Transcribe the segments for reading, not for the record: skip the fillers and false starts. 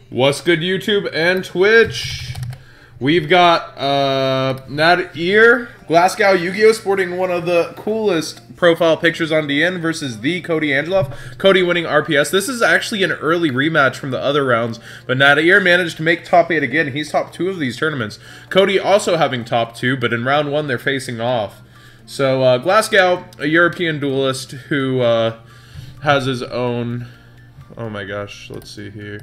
What's good, YouTube and Twitch? We've got Nadhir, GlasgowYGO, sporting one of the coolest profile pictures on DN versus the Koty Angeloff. Koty winning RPS. This is actually an early rematch from the other rounds, but Nadhir managed to make top 8 again. He's top 2 of these tournaments. Koty also having top 2, but in round 1 they're facing off. So Glasgow, a European duelist who has his own... Oh my gosh, let's see here.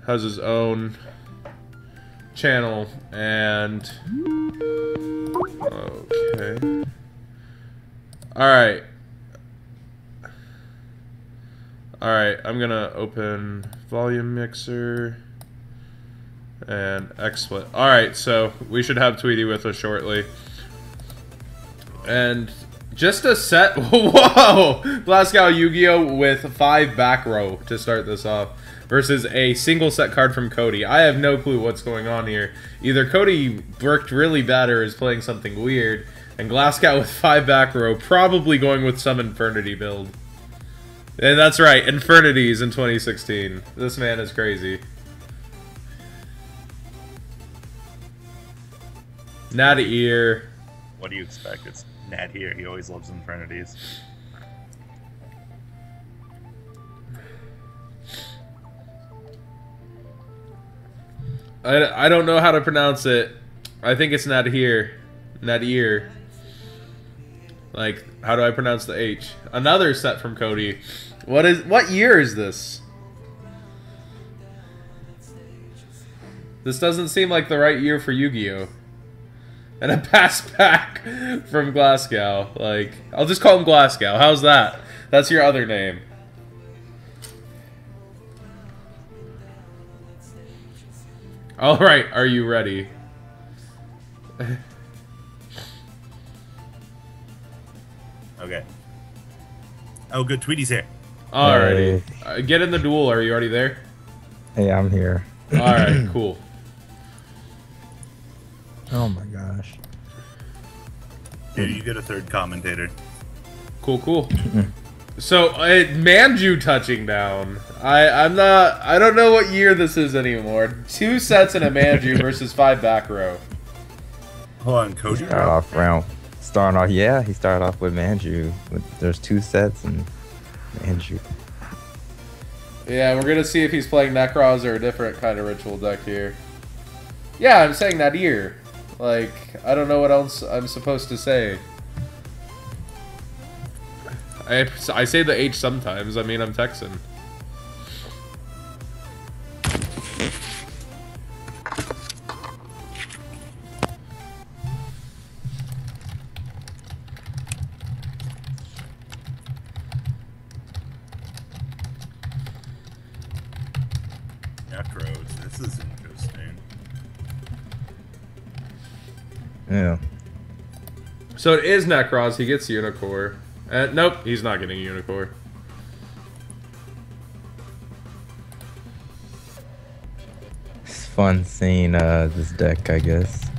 Has his own channel, and okay, alright, I'm gonna open volume mixer and XSplit. Alright, so we should have Tweety with us shortly. And just a set. Whoa! GlasgowYGO with 5 back row to start this off versus a single set card from Koty. I have no clue what's going on here. Either Koty worked really bad or is playing something weird. And Glasgow with 5 back row, probably going with some Infernity build. And that's right, Infernities in 2016. This man is crazy. Nadhir. What do you expect? It's Nadhir. He always loves Infernities. I don't know how to pronounce it. I think it's Nadhir. Nadhir. Like, how do I pronounce the H? Another set from Koty. What year is this? This doesn't seem like the right year for Yu-Gi-Oh! And a pass back from Glasgow. Like, I'll just call him Glasgow. How's that? That's your other name. Alright, are you ready? Okay. Oh, good. Tweety's here. Alrighty. Get in the duel. Are you already there? Hey, I'm here. Alright, cool. Oh my gosh. Here, you get a third commentator. Cool, cool. So, Manju touching down. I don't know what year this is anymore. 2 sets and a Manju versus 5 back row. Hold on, Koty. He started off with Manju. There's 2 sets and Manju. Yeah, we're gonna see if he's playing Nekroz or a different kind of ritual deck here. Yeah, I'm saying Nadhir. Like, I don't know what else I'm supposed to say. I say the H sometimes. I mean, I'm Texan. Nekroz. This is interesting. Yeah. So it is Nekroz. He gets Unicore. Nope, he's not getting a Unicore. It's fun seeing this deck, I guess.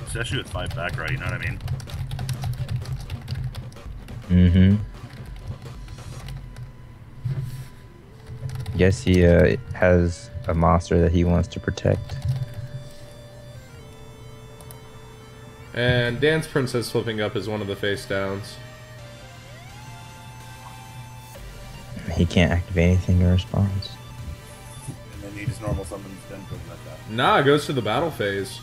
Especially with 5 back right, you know what I mean? Mm-hmm. Guess he has a monster that he wants to protect. And Dance Princess flipping up is one of the face downs. He can't activate anything in response. And then he just normal summons Denko like that. Nah, it goes to the battle phase.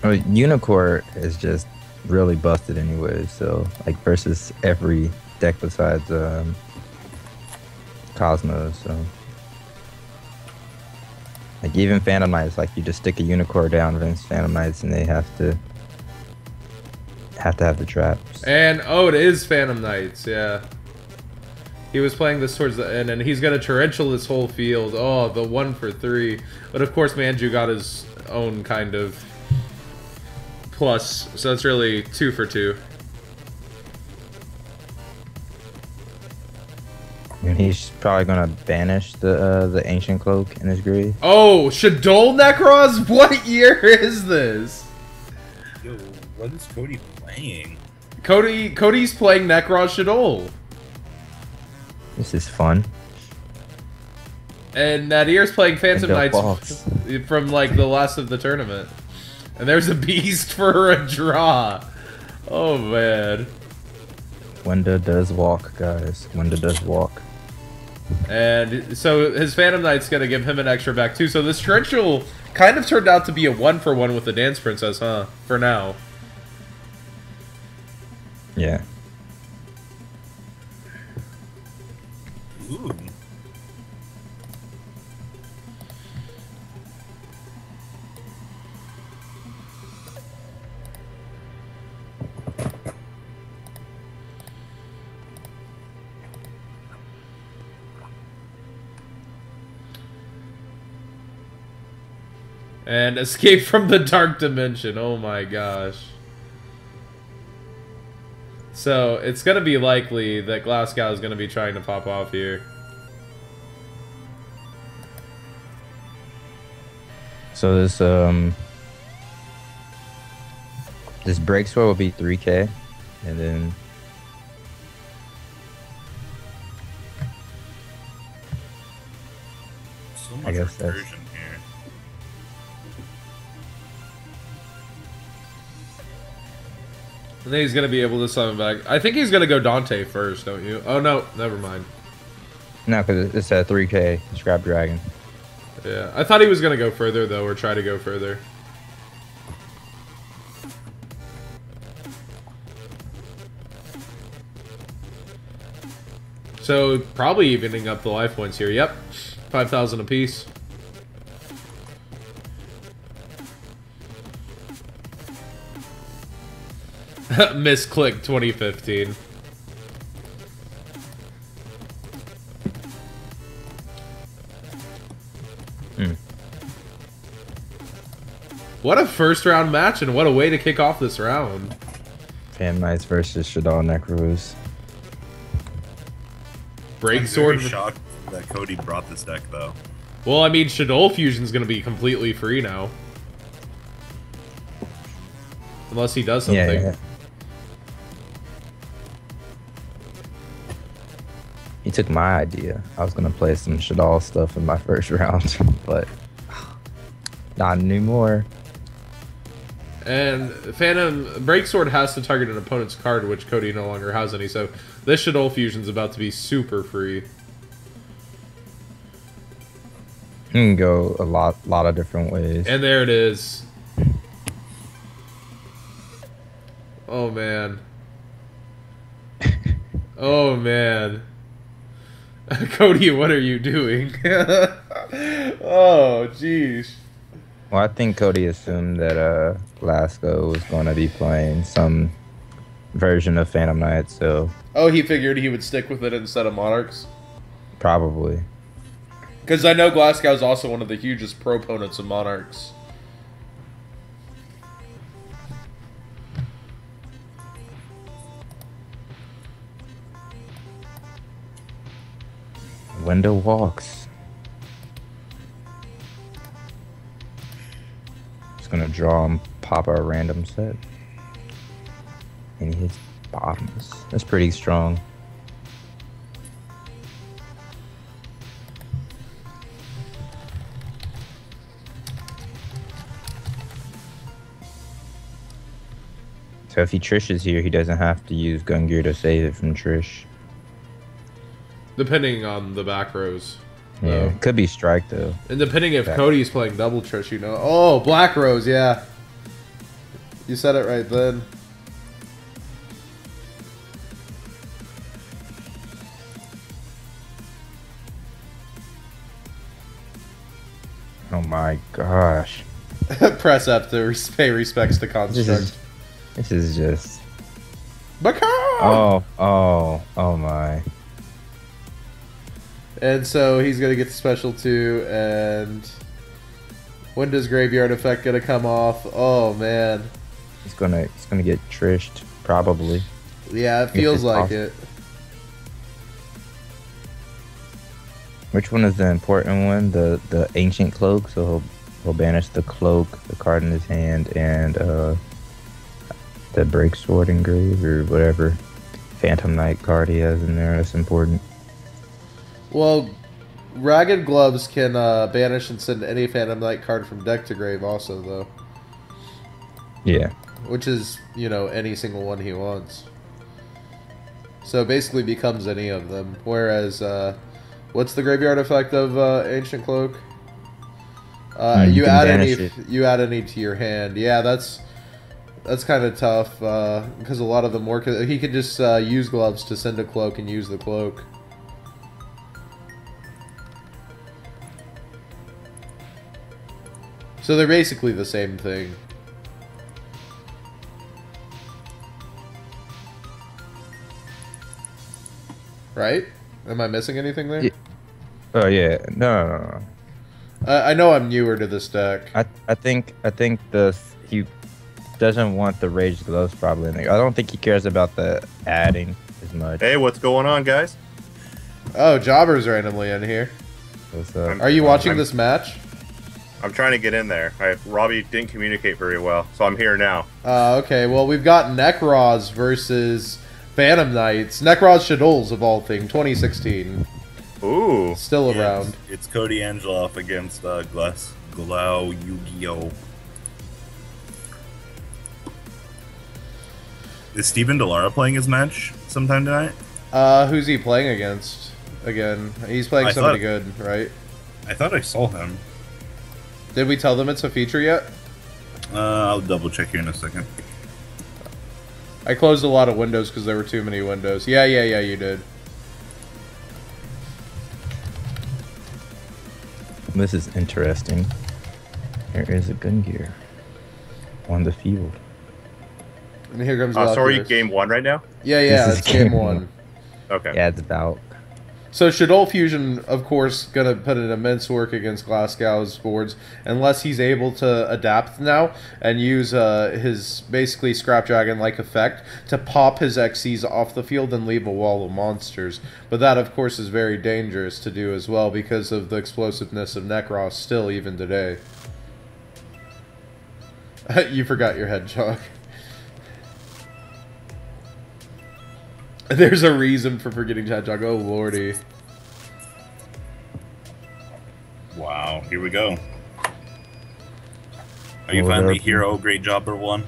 Well, Unicore is just really busted anyway, so like versus every deck besides Cosmos, so like even Phantom Knights, like you just stick a Unicore down against Phantom Knights and they have to have the traps. And oh, it is Phantom Knights, yeah. He was playing this towards the end, and he's gonna torrential this whole field. Oh, the 1 for 3. But of course, Manju got his own kind of plus, so it's really 2 for 2. And he's probably gonna banish the ancient cloak in his grave. Oh, Shaddoll Nekroz? What year is this? Yo, what is Koty playing? Koty's playing Nekroz Shaddoll. This is fun. And Nadhir's playing Phantom Wendell Knights Fox. from like the last of the tournament. And there's a beast for a draw. Oh man. Wenda does walk, guys. Wenda does walk. And so his Phantom Knight's gonna give him an extra back too. So this torrential kind of turned out to be a 1-for-1 with the Dance Princess, huh? For now. Yeah. Ooh. And escape from the dark dimension. Oh my gosh. So it's gonna be likely that Glasgow is gonna be trying to pop off here. So this break score will be 3K, and then So much I guess that's- recursion here. I think he's gonna be able to summon back. I think he's gonna go Dante first, don't you? Oh no, never mind. no, because it's a 3K scrap dragon. Yeah, I thought he was gonna go further though, or try to go further. So probably evening up the life points here. Yep, 5,000 apiece. Misclick 2015. What a first round match, and what a way to kick off this round. Phantom Knights versus Shaddoll Nekroz. Break I'm sword. very shocked that Koty brought this deck though. Well, I mean, Shaddoll Fusion's gonna be completely free now. Unless he does something. Yeah. He took my idea. I was gonna play some Shaddoll stuff in my first round, but not anymore. And Phantom Breaksword has to target an opponent's card, which Koty no longer has any. So this Shaddoll Fusion's about to be super free. You can go a lot of different ways. And there it is. Oh man. Oh man. Koty, what are you doing? Oh jeez. Well, I think Koty assumed that Glasgow was going to be playing some version of Phantom Knight, so Oh, he figured he would stick with it instead of Monarchs? probably. Because I know Glasgow's also one of the hugest proponents of Monarchs. Window walks. Just gonna draw and pop a random set. And he hits bottoms. That's pretty strong. So if he Trishes here, he doesn't have to use Gun Gear to save it from Trish. Depending on the back rows. Yeah, though. could be Strike though. And depending if Back. Kody's playing double Trish, you know. Oh, Black Rose, yeah. You said it right then. Oh my gosh. Press F to pay respects to Construct. This is just... Baka! Oh my. And so he's gonna get the special 2, and when does Graveyard Effect gonna come off? Oh man. He's gonna get Trished, probably. Yeah, it feels it's like possible. it. Which one is the important one? The ancient cloak. So he'll banish the cloak, the card in his hand, and the break sword engrave or whatever Phantom Knight card he has in there. That's important. Well, Ragged Gloves can banish and send any Phantom Knight card from deck to grave also, though. Yeah. Which is, you know, any single one he wants. So it basically becomes any of them. Whereas, what's the graveyard effect of Ancient Cloak? You add any to your hand. Yeah, that's kind of tough because a lot of them work. He could just use gloves to send a cloak and use the cloak. So they're basically the same thing. Right? Am I missing anything there? Yeah. Oh yeah, no. I know I'm newer to this deck. I think he doesn't want the Rage Gloves probably in there. I don't think he cares about the adding as much. Hey, what's going on, guys? Oh, Jobber's randomly in here. What's up? Are you watching this match? I'm trying to get in there. Robbie didn't communicate very well, so I'm here now. Okay, well, we've got Nekroz versus Phantom Knights. Nekroz Shaddolls, of all things, 2016. Ooh. Still around. It's Koty Angeloff against GlasgowYGO. Is Steven Delara playing his match sometime tonight? Who's he playing against? Again, he's playing somebody good, right? I thought I saw him. Did we tell them it's a feature yet? I'll double check here in a second. I closed a lot of windows because there were too many windows. Yeah, you did. This is interesting. There is a gun gear on the field. And here comes So are you Valkyrus. game 1 right now? Yeah, it's game one. Okay. Yeah, it's about. So Shaddoll Fusion, of course, gonna put in immense work against Glasgow's boards, unless he's able to adapt now and use his basically Scrap Dragon-like effect to pop his XCs off the field and leave a wall of monsters. But that, of course, is very dangerous to do as well because of the explosiveness of Nekroz still even today. You forgot your hedgehog. There's a reason for forgetting hedgehog. Oh lordy. Wow, here we go. Are you finally hero? Great jobber one.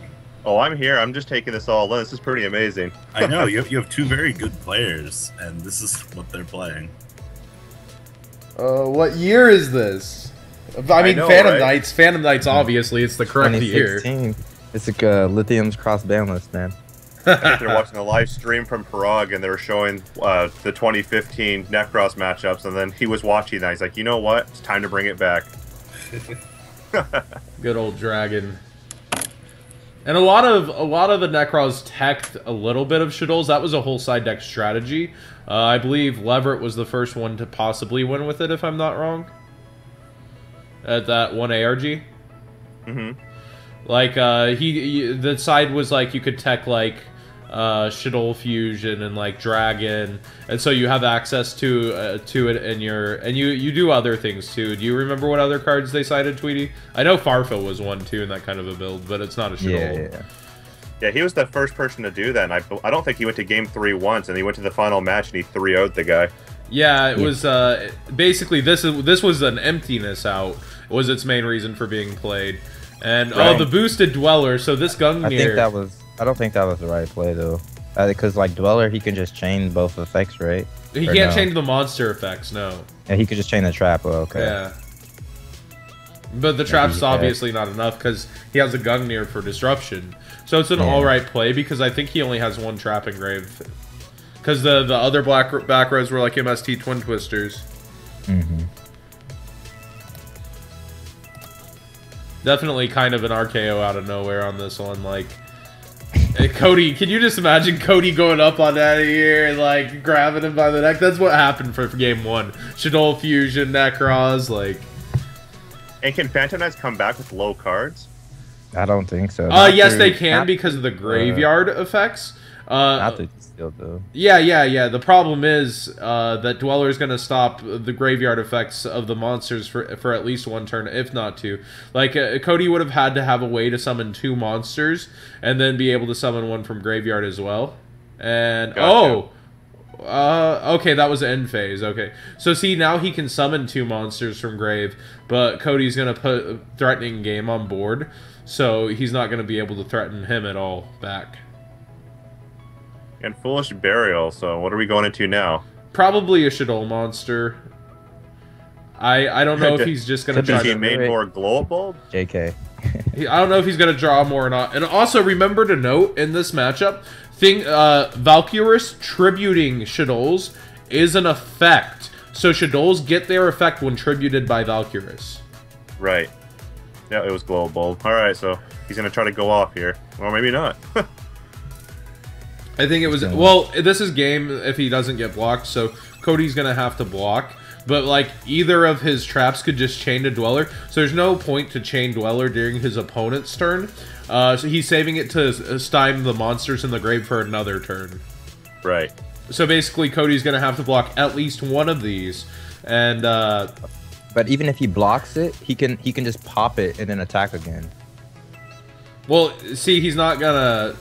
Oh, I'm here. I'm just taking this all in. This is pretty amazing. I know, you have two very good players, and this is what they're playing. What year is this? I mean, know, Phantom right? Knights. Phantom Knights, obviously, it's the correct year. 2016. It's like Lithium's cross balance, man. I think they're watching a live stream from Prague, and they were showing the 2015 Nekroz matchups, and then he was watching that. He's like, you know what? It's time to bring it back. Good old dragon. And a lot of the Nekroz teched a little bit of Shaddolls. That was a whole side deck strategy. I believe Leverett was the first one to possibly win with it, if I'm not wrong. At that one ARG. Mm-hmm. Like the side was like you could tech like Shaddoll Fusion and like Dragon, and so you have access to it in your, and you do other things too. Do you remember what other cards they cited, Tweety? I know Farfa was one too in that kind of a build, but it's not a Shaddoll. Yeah, he was the first person to do that, and I don't think he went to game 3 once, and he went to the final match and he 3-0'd the guy. Yeah, it was basically this was an emptiness out was its main reason for being played. And right. oh, the boosted Dweller. So this Gungnir. I don't think that was the right play though, because like Dweller, he can just chain both effects, right? He can't change the monster effects. No. Yeah, he could just chain the trap. Oh, okay. Yeah. But the trap's obviously not enough because he has a Gungnir for disruption. So it's an alright play because I think he only has one trap engraved. Because the other back rows were like MST Twin Twisters. Mm-hmm. Definitely kind of an RKO out of nowhere on this one. Like, Koty, can you just imagine Koty going up on that here and like grabbing him by the neck? That's what happened for game 1. Shaddoll Fusion, Nekroz, like. And can Phantom Knights come back with low cards? I don't think so. Yes, they can because of the graveyard effects. Not the steal though. Yeah. The problem is that Dweller is going to stop the graveyard effects of the monsters for at least one turn, if not two. Like, Koty would have had to have a way to summon 2 monsters and then be able to summon one from graveyard as well. And, Gotcha. okay, that was end phase. Okay. So, see, now he can summon 2 monsters from grave, but Cody's going to put Threatening Game on board, so he's not going to be able to threaten him at all back. And Foolish Burial, so what are we going into now? Probably a Shaddoll monster. I don't know if he's just going to try Does he to... main more Glow Up Bulb? JK. I don't know if he's going to draw more or not. And also, remember to note, in this matchup, Valkyrus tributing Shaddolls is an effect. So Shaddolls get their effect when tributed by Valkyrus. Right. Yeah, it was Glow Up Bulb. Alright, so he's going to try to go off here. Or maybe not. I think it was... Well, this is game if he doesn't get blocked, so Cody's going to have to block. But, like, either of his traps could just chain to Dweller. So there's no point to chain Dweller during his opponent's turn. So he's saving it to stymie the monsters in the grave for another turn. Right. So basically, Cody's going to have to block at least one of these. And, But even if he blocks it, he can just pop it and then attack again. well, see, he's not going to...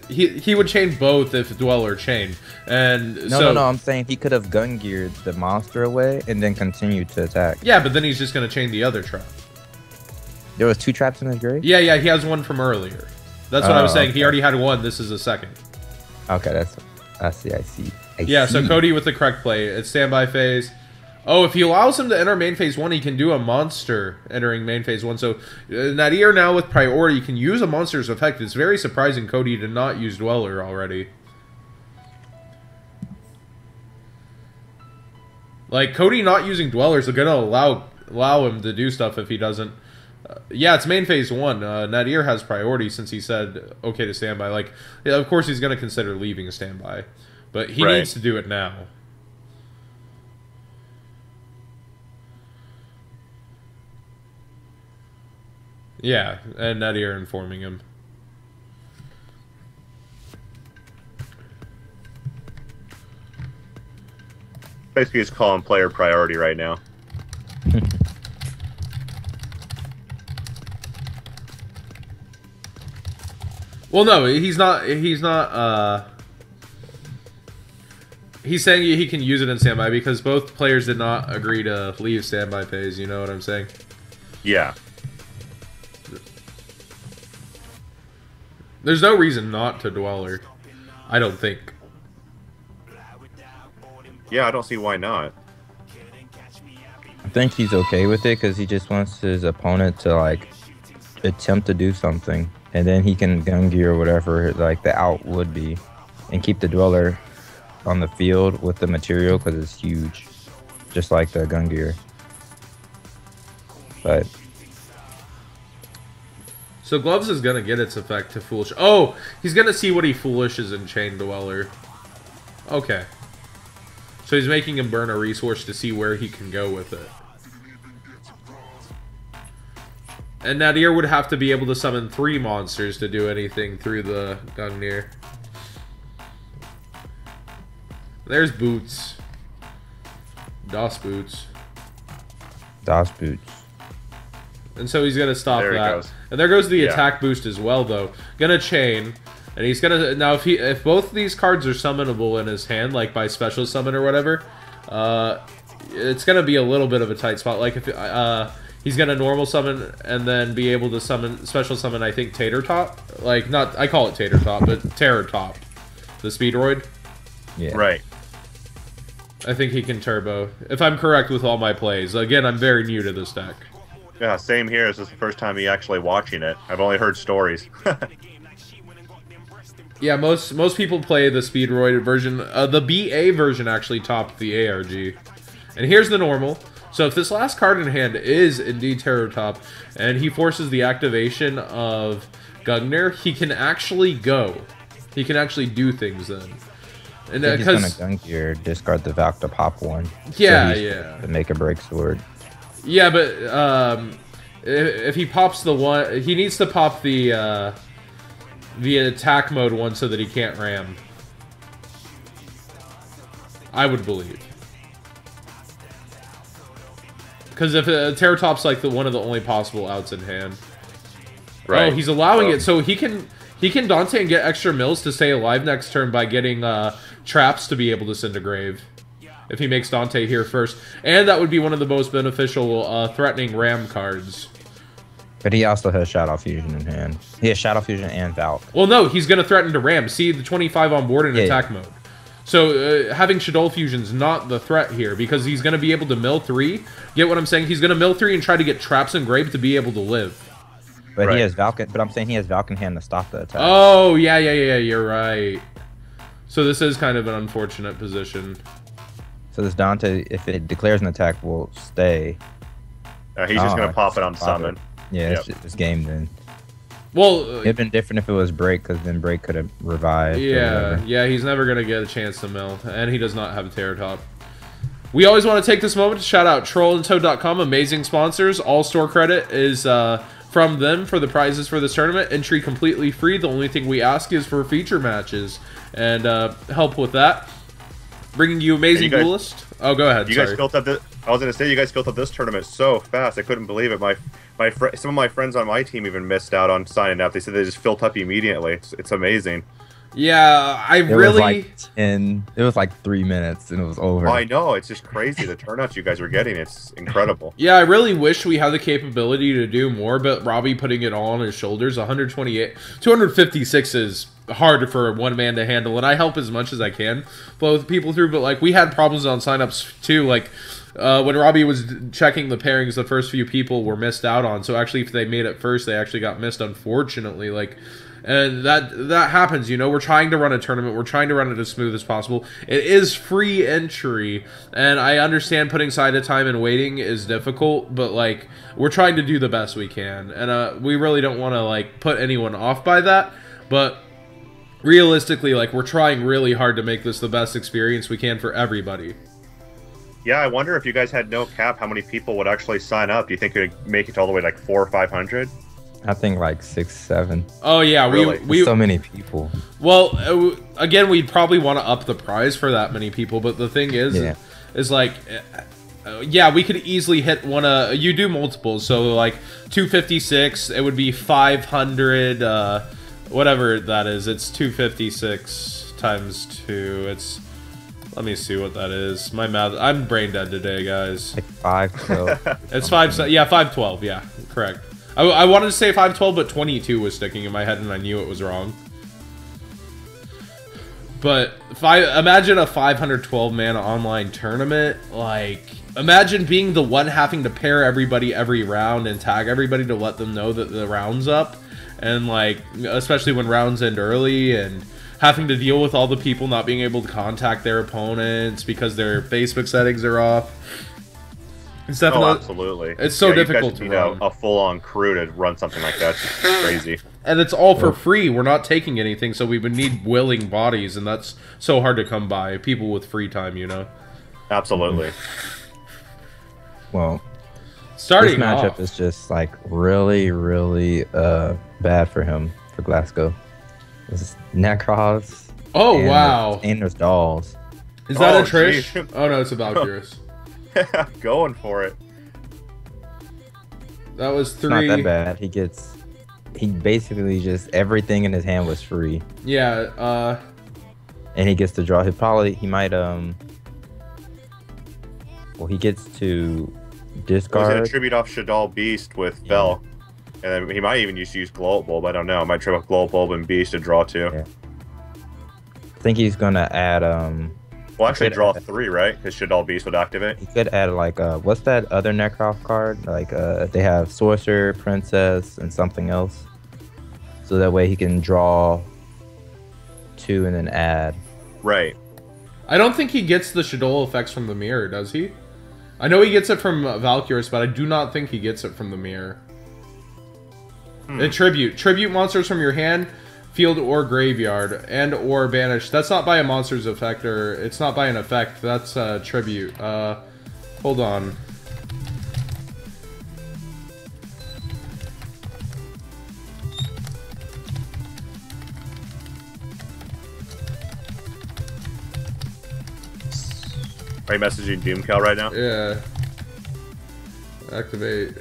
He would chain both if Dweller chained. And No, I'm saying he could have gun geared the monster away and then continued to attack. Yeah, but then he's just going to chain the other trap. There was 2 traps in his grave? Yeah, he has one from earlier. That's what I was saying. Okay. He already had one. This is a second. Okay, I see. Yeah, so Koty with the correct play. It's standby phase. Oh, if he allows him to enter main phase 1, he can do a monster entering main phase 1. So Nadhir now with priority can use a monster's effect. It's very surprising Koty did not use Dweller already. Like, Koty not using Dwellers are going to allow him to do stuff if he doesn't. Yeah, it's main phase 1. Nadhir has priority since he said okay to standby. Like, yeah, of course he's going to consider leaving a standby. But he needs to do it now. Yeah, and Nadhir informing him. Basically, he's calling player priority right now. Well, no, he's not, he's saying he can use it in standby because both players did not agree to leave standby phase, you know what I'm saying? Yeah. There's no reason not to Dweller, I don't think. Yeah, I don't see why not. I think he's okay with it because he just wants his opponent to, like, attempt to do something. And then he can gun gear whatever, like, the out would be. And keep the Dweller on the field with the material because it's huge. Just like the gun gear. But... So Gloves is going to get its effect to Foolish. Oh, he's going to see what he Foolishes in Chain Dweller. Okay. So he's making him burn a resource to see where he can go with it. And Nadhir would have to be able to summon 3 monsters to do anything through the Gungnir. There's Boots. Das Boots. Das Boots. And so he's going to stop There he that. goes. And there goes the attack boost as well, though. Gonna chain. And he's gonna... Now, if both these cards are summonable in his hand, like by special summon or whatever, it's gonna be a little bit of a tight spot. Like, if he's gonna normal summon and then be able to summon... Special summon, I think, Tater Top. Like, not... I call it Tater Top, but Terror Top. The Speedroid. Yeah. Right. I think he can turbo. If I'm correct with all my plays. Again, I'm very new to this deck. Yeah, same here. This is the first time me actually watching it. I've only heard stories. Yeah, most people play the Speedroid version. The BA version actually topped the ARG. And here's the normal. So if this last card in hand is indeed Terror Top, and he forces the activation of Gungnir, he can actually go. He can actually do things then. And He's gonna gun gear, discard the Valk to pop one. Yeah, so yeah. To make a break sword. Yeah, but if he pops the one, he needs to pop the the attack mode one so that he can't ram. I would believe. Because if Terror Top's like one of the only possible outs in hand. Right. Oh, he's allowing it, so he can Dante and get extra mills to stay alive next turn by getting traps to be able to send to grave. If he makes Dante here first. And that would be one of the most beneficial threatening ram cards. But he also has Shadow Fusion in hand. He has Shadow Fusion and Valk. Well, no, he's going to threaten to ram. See, the 25 on board in attack mode. So having Shaddoll Fusion's not the threat here because he's going to be able to mill 3. Get what I'm saying? He's going to mill 3 and try to get traps and grave to be able to live. But he has Valk. But I'm saying he has Valk in hand to stop the attack. Oh, yeah, you're right. So this is kind of an unfortunate position. So this Dante, if it declares an attack, will stay. He's just going to pop it on summon. Yeah, it's game then. Well, it'd been different if it was break, because then break could have revived. Yeah, he's never gonna get a chance to mill, and he does not have a Terror Top. We always want to take this moment to shout out trollandtoad.com, amazing sponsors. All store credit is from them for the prizes for this tournament. Entry completely free. The only thing we ask is for feature matches and help with that. Bringing you amazing duelist. Oh, go ahead. You guys built up this. I was gonna say you guys built up this tournament so fast. I couldn't believe it. Some of my friends on my team even missed out on signing up. They said they just filled up immediately. It's amazing. Yeah, it was like 3 minutes and it was over. Oh, I know. It's just crazy the turnouts you guys were getting. It's incredible. Yeah, I really wish we had the capability to do more, but Robbie putting it all on his shoulders. 128, 256 is hard for one man to handle, and I help as much as I can flow people through. But like we had problems on signups too. Like when Robbie was checking the pairings, the first few people were missed out on. So actually, if they made it first, they actually got missed. Unfortunately, like. And that happens, you know. We're trying to run a tournament. We're trying to run it as smooth as possible. It is free entry, and I understand putting side of time and waiting is difficult, but like we're trying to do the best we can, and we really don't want to like put anyone off by that. But realistically, like we're trying really hard to make this the best experience we can for everybody. Yeah, I wonder if you guys had no cap, how many people would actually sign up? Do you think it would make it all the way like 400 or 500? I think like 6, 7. Oh yeah, really? we so many people. Well, again, we'd probably want to up the prize for that many people, but the thing is like, yeah, we could easily hit one. You do multiples, so like 256, it would be 500. Whatever that is, it's 256 times 2. It's. Let me see what that is. My math. I'm brain dead today, guys. Like 512. It's 5. Yeah, 512. Yeah, correct. I wanted to say 512, but 22 was sticking in my head, and I knew it was wrong. But imagine a 512-man online tournament. Like, imagine being the one having to pair everybody every round and tag everybody to let them know that the round's up. And, like, especially when rounds end early, and having to deal with all the people not being able to contact their opponents because their Facebook settings are off. It's definitely, absolutely. It's so difficult to run. A full-on crew to run something like that. It's crazy. And it's all for free. We're not taking anything, so we would need willing bodies, and that's so hard to come by. People with free time, you know? Absolutely. Well, starting this matchup is just like really, really bad for him, for Glasgow. This is Nekroz. Oh, wow. And there's dolls. Is that a Trish? Geez. Oh, no, it's a Valkyrus. Going for it. That was 3. It's not that bad. He basically just everything in his hand was free. Yeah. And he gets to draw. He might well, he gets to discard. He's gonna tribute off Shaddoll Beast with Bell, and then he might even use Glow Bulb. I don't know. I might tribute off Glow Bulb and Beast to draw 2. Yeah. I think he's gonna add Well, actually, draw 3, right? Because Shaddoll Beast would activate. He could add, like, what's that other Nekroz card? Like, they have Sorcerer, Princess, and something else. So that way he can draw 2 and then add. Right. I don't think he gets the Shaddoll effects from the mirror, does he? I know he gets it from Valkyrus, but I do not think he gets it from the mirror. Tribute monsters from your hand, field or graveyard, and or banish. That's not by a monster's effect, or it's not by an effect. That's tribute. Hold on. Are you messaging Doomcal right now? Yeah. Activate.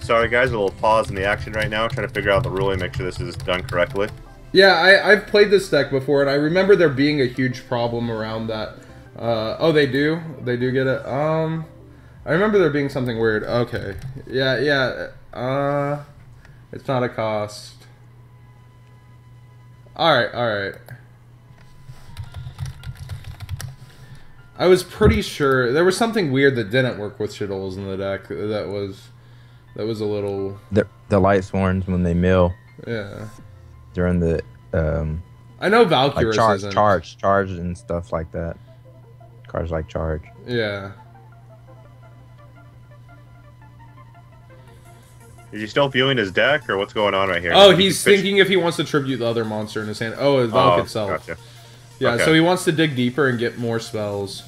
Sorry guys, a little pause in the action right now, trying to figure out the ruling, make sure this is done correctly. Yeah, I've played this deck before, and I remember there being a huge problem around that. Oh, they do? They do get it? I remember there being something weird. Okay. Yeah. It's not a cost. Alright. I was pretty sure there was something weird that didn't work with Shaddolls in the deck. That was a little... The light swarms when they mill. Yeah. During the I know Valkyrus like isn't. charge and stuff like that. Cards like charge. Yeah. Is he still viewing his deck, or what's going on right here? Oh, he's thinking if he wants to tribute the other monster in his hand. Oh, it's Valk itself. Gotcha. Yeah, Okay. so he wants to dig deeper and get more spells.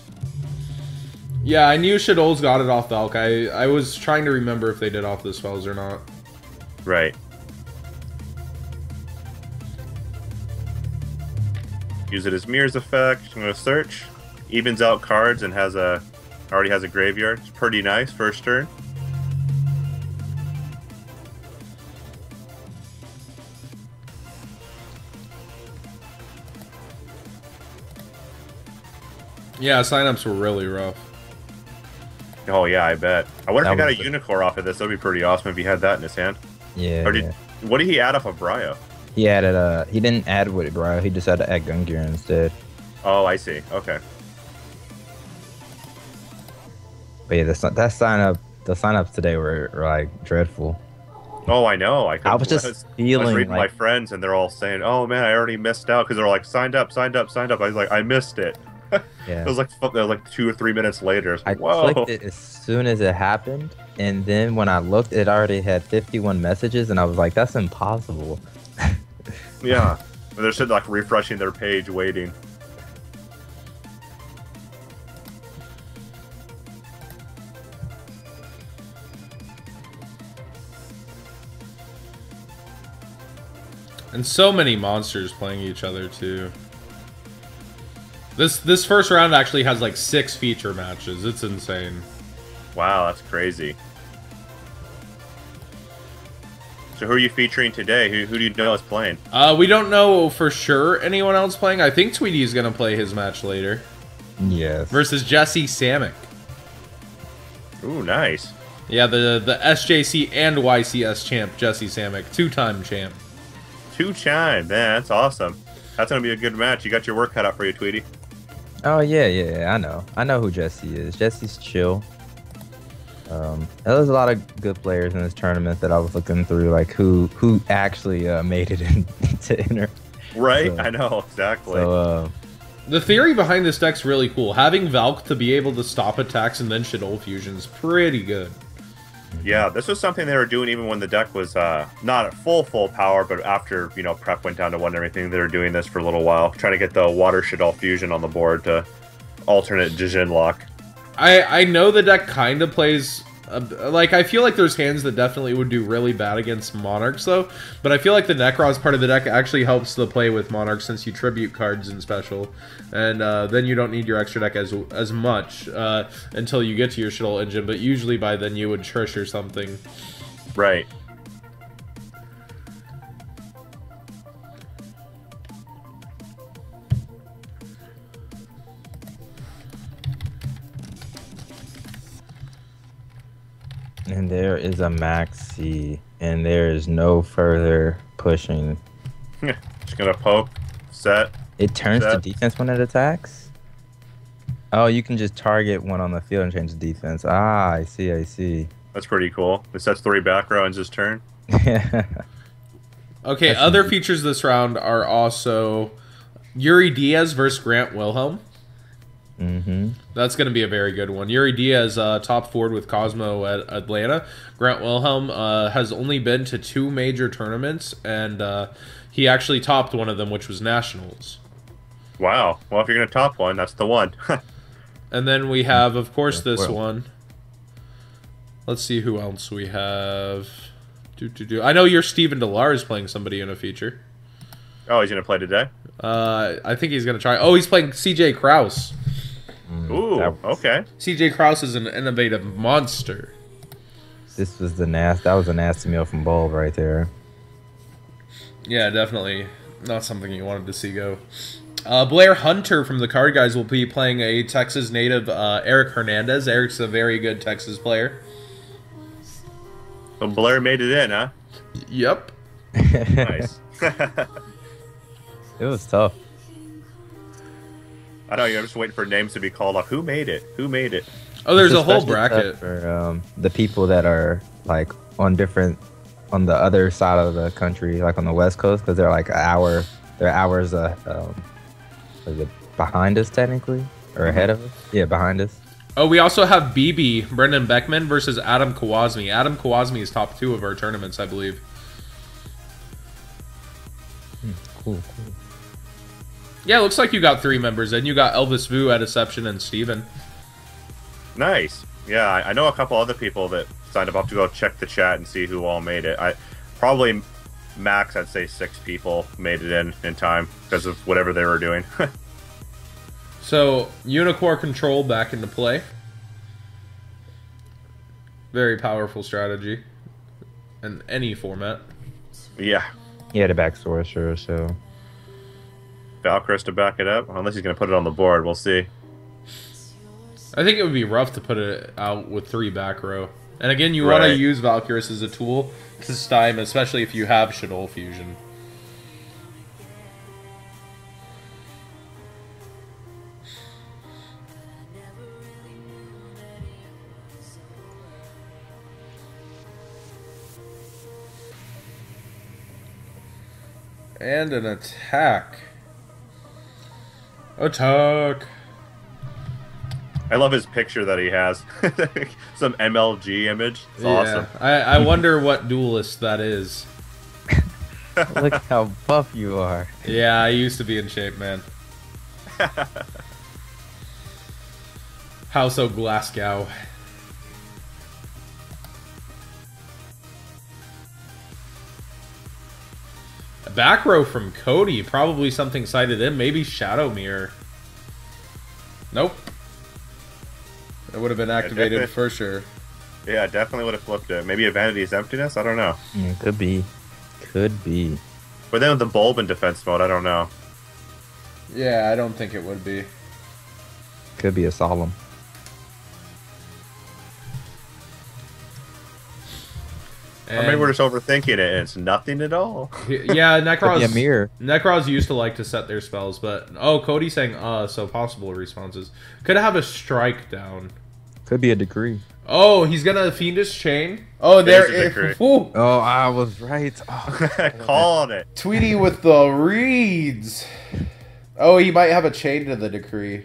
Yeah, I knew Shaddolls got it off Valk. I was trying to remember if they did off the spells or not. Right. Use it as mirrors effect. I'm gonna search. Evens out cards and already has a graveyard. It's pretty nice first turn. Yeah, signups were really rough. Oh yeah, I bet. I wonder if he That got a was unicorn off of this. That'd be pretty awesome if he had that in his hand. Yeah. Or yeah. what did he add off of Brio? He added he didn't add with Brio. He just had to add Gun Gear instead. Oh, I see. Okay. But yeah, the signups today were like dreadful. Oh, I know. I was just I was feeling reading my like friends, and they're all saying, "Oh man, I already missed out," because they're like, "Signed up." I was like, "I missed it." yeah. It was like 2 or 3 minutes later. I Whoa. clicked it as soon as it happened, and then when I looked, it already had 51 messages, and I was like, "That's impossible." Yeah, they're sitting like refreshing their page, waiting. And so many monsters playing each other too. This first round actually has like 6 feature matches. It's insane. Wow, that's crazy. So who are you featuring today? Who do you know is playing? We don't know for sure anyone else playing. I think Tweety's gonna play his match later. Yes. Versus Jesse Samick. Ooh, nice. Yeah, the SJC and YCS champ, Jesse Samick. 2-time champ. 2-time, man, that's awesome. That's gonna be a good match. You got your work cut out for you, Tweety. Oh yeah, I know who Jesse is. Jesse's chill. There's a lot of good players in this tournament that I was looking through, like who actually made it into inner. Right, So- I know exactly. So The theory behind this deck's really cool. Having Valk to be able to stop attacks and then Shaddoll fusion is pretty good. Yeah, this was something they were doing even when the deck was not at full power, but after, prep went down to 1 and everything, they were doing this for a little while, trying to get the water Shaddoll fusion on the board to alternate Jin lock. I know the deck kind of plays... like, I feel like there's hands that definitely would do really bad against Monarchs, though. But I feel like the Nekroz part of the deck actually helps the play with Monarchs since you tribute cards in special. And then you don't need your extra deck as much until you get to your Shaddoll engine. But usually by then you would Trish or something. Right. and there is a maxi, and there is no further pushing. Just gonna poke, set. It turns to Set. defense when it attacks? Oh, you can just target one on the field and change the defense. Ah, I see, I see. That's pretty cool. It sets 3 back row and just turn. Okay, That's other neat. features this round are also Yuri Diaz versus Grant Wilhelm. Mm-hmm. That's going to be a very good one. Yuri Diaz, top forward with Cosmo at Atlanta. Grant Wilhelm has only been to 2 major tournaments, and he actually topped one of them, which was Nationals. Wow. Well, if you're gonna top one, that's the one. And then we have, of course, Yeah, this well. one. Let's see who else we have. I know you're Steven Delar is playing somebody in a feature. Oh, he's gonna play today. I think he's gonna try. Oh, he's playing CJ Kraus. Ooh, okay. CJ Kraus is an innovative monster. This was that was a nasty meal from Bulb right there. Yeah, definitely not something you wanted to see go. Blair Hunter from the Card Guys will be playing a Texas native, Eric Hernandez. Eric's a very good Texas player. So Blair made it in, huh? Yep. Nice. It was tough. I know, you're just waiting for names to be called up. Who made it? Who made it? Oh, there's It's a whole especially bracket. tough for the people that are like on the other side of the country, like on the West Coast, because they're like they're hours is it behind us technically or ahead of us? Yeah, behind us. Oh, we also have BB, Brendan Beckman, versus Adam Kawazmi. Adam Kawazmi is top 2 of our tournaments, I believe. Cool. Yeah, looks like you got 3 members in. You got Elvis Vu, Deception, and Steven. Nice. Yeah, I know a couple other people that signed up. I'll have to go check the chat and see who all made it. Probably max, I'd say 6 people made it in time because of whatever they were doing. So, Unicore Control back into play. Very powerful strategy. In any format. Yeah. Yeah, the backstory, sure. So Valkyrus to back it up. Unless he's going to put it on the board. We'll see. I think it would be rough to put it out with 3 back row. And again, you want to use Valkyrus as a tool to stymie, especially if you have Shaddoll Fusion. And an attack. Attack! I love his picture that he has. Some MLG image. It's awesome. I wonder what duelist that is. look how buff you are. Yeah, I used to be in shape, man. How so, Glasgow? A back row from Koty. Probably something sighted in. Maybe Shadow Mirror. Nope. It would have been activated for sure. Yeah, definitely would have flipped it. Maybe a Vanity's Emptiness? I don't know. Could be. Could be. But then with the bulb in defense mode, I don't know. Yeah, I don't think it would be. Could be a solemn. Or maybe we're just overthinking it and it's nothing at all. Yeah, Nekroz. Could be a mirror. Nekroz used to like to set their spells, but Kody's saying so possible responses. Could have a strike down. Could be a decree. Oh, he's gonna Fiendish Chain. Oh, there is a it. Oh, I was right. Oh. Called it. Tweety with the reads. Oh, he might have a chain to the decree.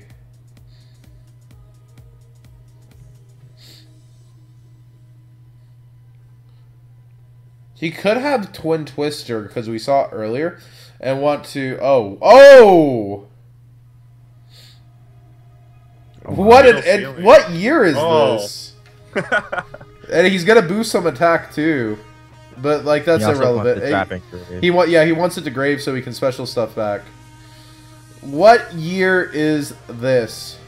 He could have Twin Twister because we saw it earlier, and want to. Oh! What year is this? And he's gonna boost some attack too, but like that's irrelevant. He wants it to grave so he can special stuff back. What year is this?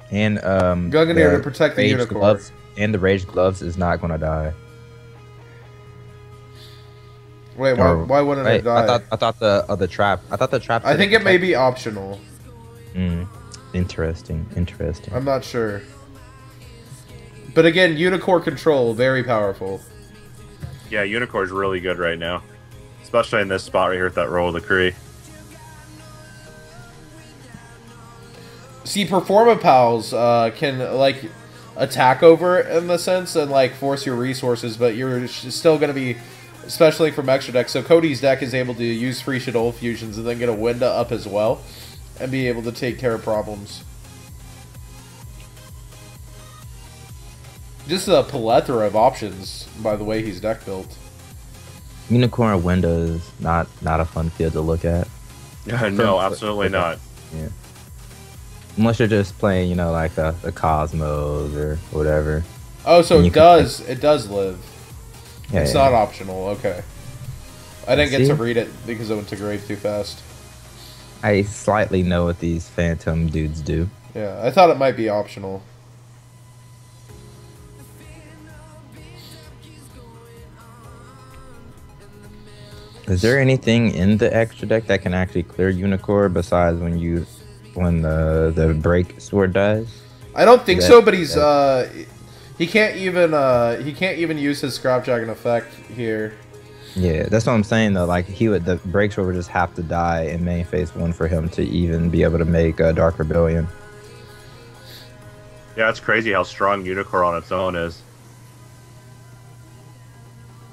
And Gungnir to protect the unicorn. Gloves, and the Rage Gloves is not gonna die. Wait, why wouldn't it die? I thought the trap. I thought the trap. I think it may be optional. Interesting. I'm not sure. But again, Unicorn control, very powerful. Yeah, Unicorn's really good right now. Especially in this spot right here with that roll of the Kree. See, Performa Pals can, like, attack over it in the sense and, like, force your resources, but you're still going to be specialing from extra deck. So Kody's deck is able to use free Shaddoll fusions and then get a Winda up as well and be able to take care of problems. Just a plethora of options by the way he's deck built. Unicorn window is not a fun field to look at. No, absolutely not. Yeah. Unless you're just playing, you know, like the Cosmos or whatever. Oh, so it does live. Yeah, It's not optional. Okay. I didn't get to read it because I went to grave too fast. I slightly know what these phantom dudes do. Yeah, I thought it might be optional. Is there anything in the extra deck that can actually clear Unicorn besides when the break sword dies? I don't think so, but he can't even use his Scrap Dragon effect here. Yeah, that's what I'm saying though. Like the break sword would just have to die in main phase 1 for him to even be able to make a Dark Rebellion. Yeah, it's crazy how strong Unicorn on its own is.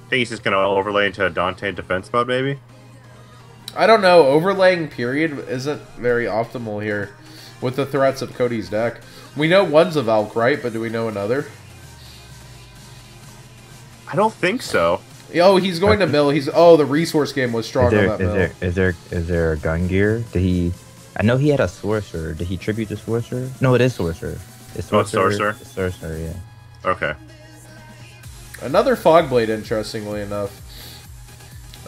I think he's just gonna overlay into a Dante defense mode, maybe. I don't know. Overlaying period isn't very optimal here with the threats of Koty's deck. We know one's a Valk, right? But do we know another? I don't think so. Oh, he's going to mill. The resource game was strong on that mill. Is there a gun gear? Did he? I know he had a sorcerer. Did he tribute to sorcerer? No, it is sorcerer. It's sorcerer. It's sorcerer, yeah. Okay. Another Fogblade, interestingly enough,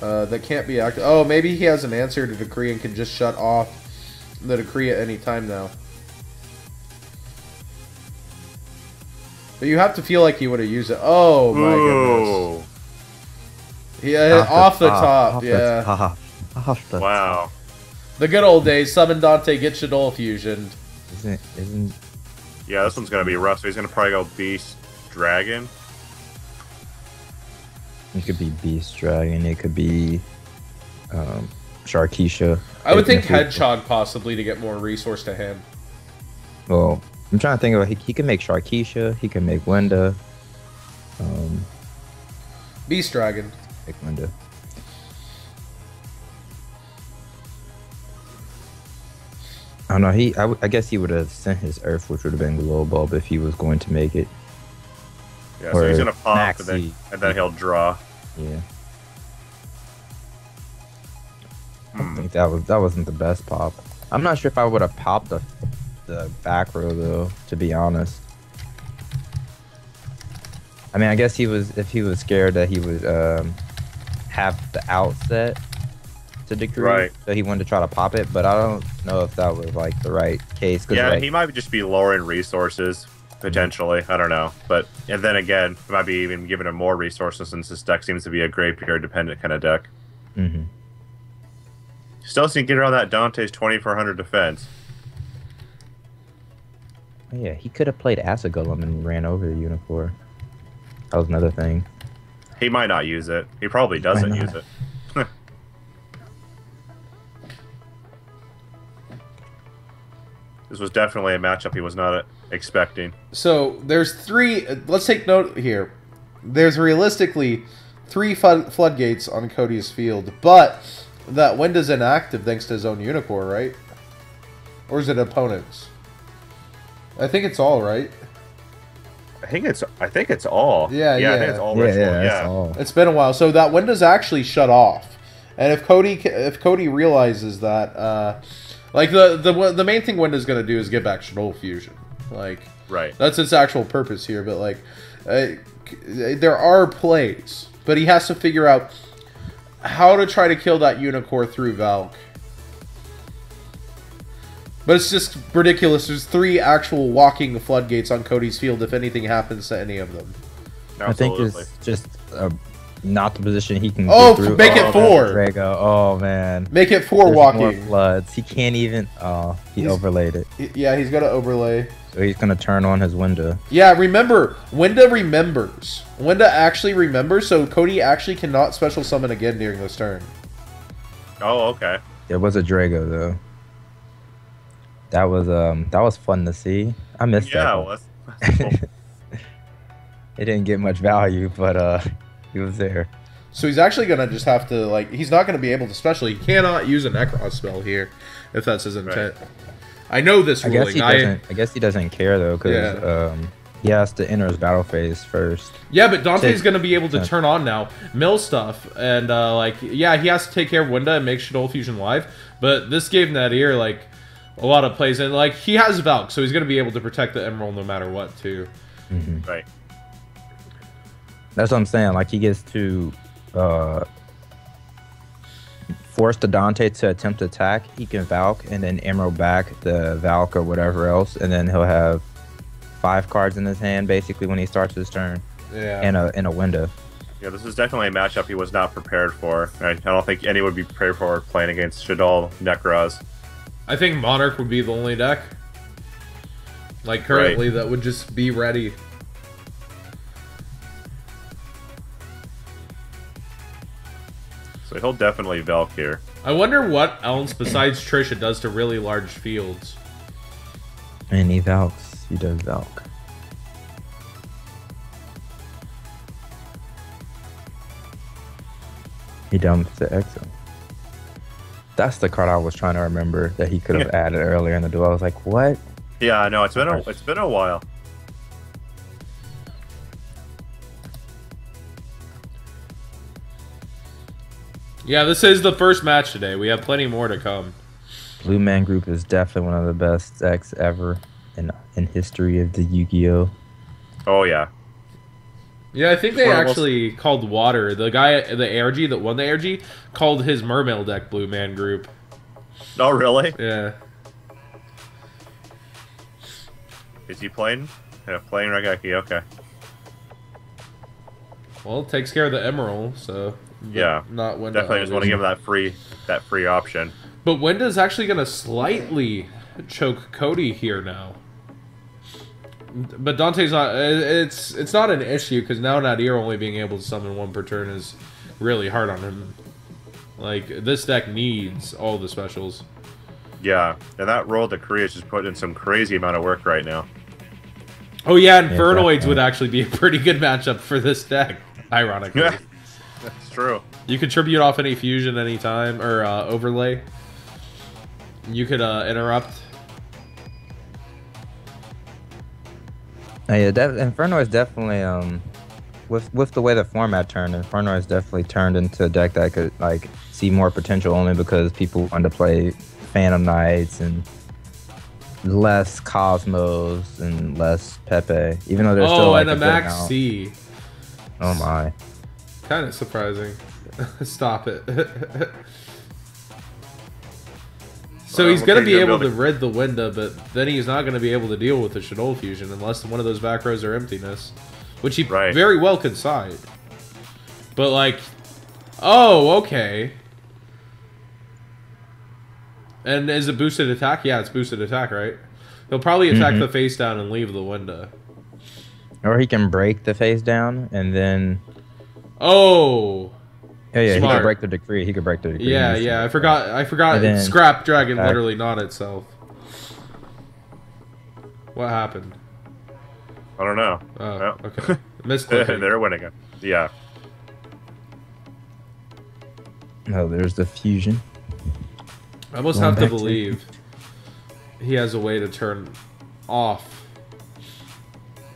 that can't be active. Oh, maybe he has an answer to Decree and can just shut off the Decree at any time now. But you have to feel like he would have used it. Oh my goodness. Yeah, off the top. Wow. The good old days. Summon Dante, get Shaddoll fusioned. Isn't? Yeah, this one's gonna be rough. So he's gonna probably go Beast Dragon. It could be Beast Dragon. It could be Sharkeisha. I would think Hedgehog possibly to get more resource to hand. Well, I'm trying to think of he can make Sharkeisha. He can make Wenda. Beast Dragon. Make Wenda. I don't know. I guess he would have sent his Earth, which would have been Glow Bulb if he was going to make it. Yeah, so he's gonna pop and then he'll draw. Yeah. I think that wasn't the best pop. I'm not sure if I would have popped the back row though, to be honest. I mean, I guess if he was scared that he would have the outset to Decree, right? So he wanted to try to pop it, but I don't know if that was like the right case. Yeah, like, he might just be lowering resources potentially. I don't know, but and then again, it might be even giving him more resources since this deck seems to be a graveyard dependent kind of deck. Mm-hmm. Still needs to get around that Dante's 2400 defense. Oh, yeah, he could have played Acid Golem and ran over the Unicorn. That was another thing. He might not use it. He probably doesn't use it. This was definitely a matchup he was not expecting. So there's three. Let's take note here. There's realistically 3 floodgates on Koty's field, but that Wenda's inactive thanks to his own Unicorn, right? Or is it opponents? I think it's all, right? I think it's all. Yeah. I think it's all ritual. That's all. It's been a while, so that Wenda's actually shut off. And if Koty realizes that, like the main thing Wenda's gonna do is get back Shaddoll fusion, like right. That's its actual purpose here. But like, there are plays, but he has to figure out how to try to kill that Unicorn through Valk. But it's just ridiculous. There's 3 actual walking floodgates on Koty's field if anything happens to any of them. Absolutely. I think it's just not the position he can Oh, get through. make it 4. Drago. Oh, man. Make it 4 There's walking. More floods. He can't even... Oh, he's overlaid it. Yeah, he's got to overlay. So he's going to turn on his window. Yeah, remember, Wenda remembers. Wenda actually remembers, so Koty actually cannot special summon again during this turn. Oh, okay. It was a Drago, though. That was fun to see. I missed that. Yeah, it was. Cool. It didn't get much value, but he was there. So he's actually going to just have to, like, he's not going to be able to special. He cannot use a Nekroz spell here, if that's his intent. Right. I know this ruling. I guess he doesn't care, though, because he has to enter his battle phase first. Yeah, but Dante's going to be able to turn on now, mill stuff, and, like, yeah, he has to take care of Wenda and make Shaddoll Fusion live, but this gave Nadhir, like, a lot of plays, and like he has Valk, so he's gonna be able to protect the Emerald no matter what too. Right. That's what I'm saying. Like he gets to force the Dante to attempt to attack. He can Valk and then Emerald back the Valk or whatever else, and then he'll have 5 cards in his hand basically when he starts his turn. Yeah. In a window. Yeah, this is definitely a matchup he was not prepared for. I don't think anyone would be prepared for playing against Shaddoll, Nekroz. I think Monarch would be the only deck, like currently, that would just be ready. So he'll definitely Valk here. I wonder what else besides Trisha does to really large fields. And he Valks. He does Valk. He dumps the Exo. That's the card I was trying to remember that he could have added earlier in the duel. I was like, what? Yeah, I know. It's been a while. Yeah, this is the first match today. We have plenty more to come. Blue Man Group is definitely one of the best decks ever in history of the Yu-Gi-Oh. Oh yeah. Yeah, I think they actually called Water. The guy, the ARG that won the ARG, called his Mermail deck Blue Man Group. Oh really? Yeah. Is he playing? Yeah, playing Regeki. Okay. Well, it takes care of the Emerald, so Yeah. not Window. Definitely just want to give him that free option. But Windows actually going to slightly choke Koty here now. But Dante's not. It's not an issue because now Nadhir only being able to summon 1 per turn is really hard on him. Like this deck needs all the specials. Yeah, and that roll to Korea is just putting in some crazy amount of work right now. Oh yeah, Infernoids would actually be a pretty good matchup for this deck. Ironically, Yeah, that's true. you could tribute off any fusion anytime or overlay. You could interrupt. Yeah, Inferno is definitely with the way the format turned, Inferno has definitely turned into a deck that could like see more potential only because people want to play Phantom Knights and less Cosmos and less Pepe, even though there's still like and a good Max amount. C. Oh my! Kind of surprising. Stop it. So he's going to be able to rid the window, but then he's not going to be able to deal with the Shaddoll fusion unless one of those back rows are emptiness, which he very well could side. But like, oh, okay. And is it boosted attack? Yeah, it's boosted attack, right? He'll probably attack the face down and leave the window. Or he can break the face down and then... Oh! Yeah, smart. He could break the decree. He could break the decree. Yeah, yeah. I forgot. Then, Scrap Dragon literally not itself. What happened? I don't know. Oh, okay. Misclick. They're winning it. Yeah. Oh, there's the fusion. I almost have to believe he has a way to turn off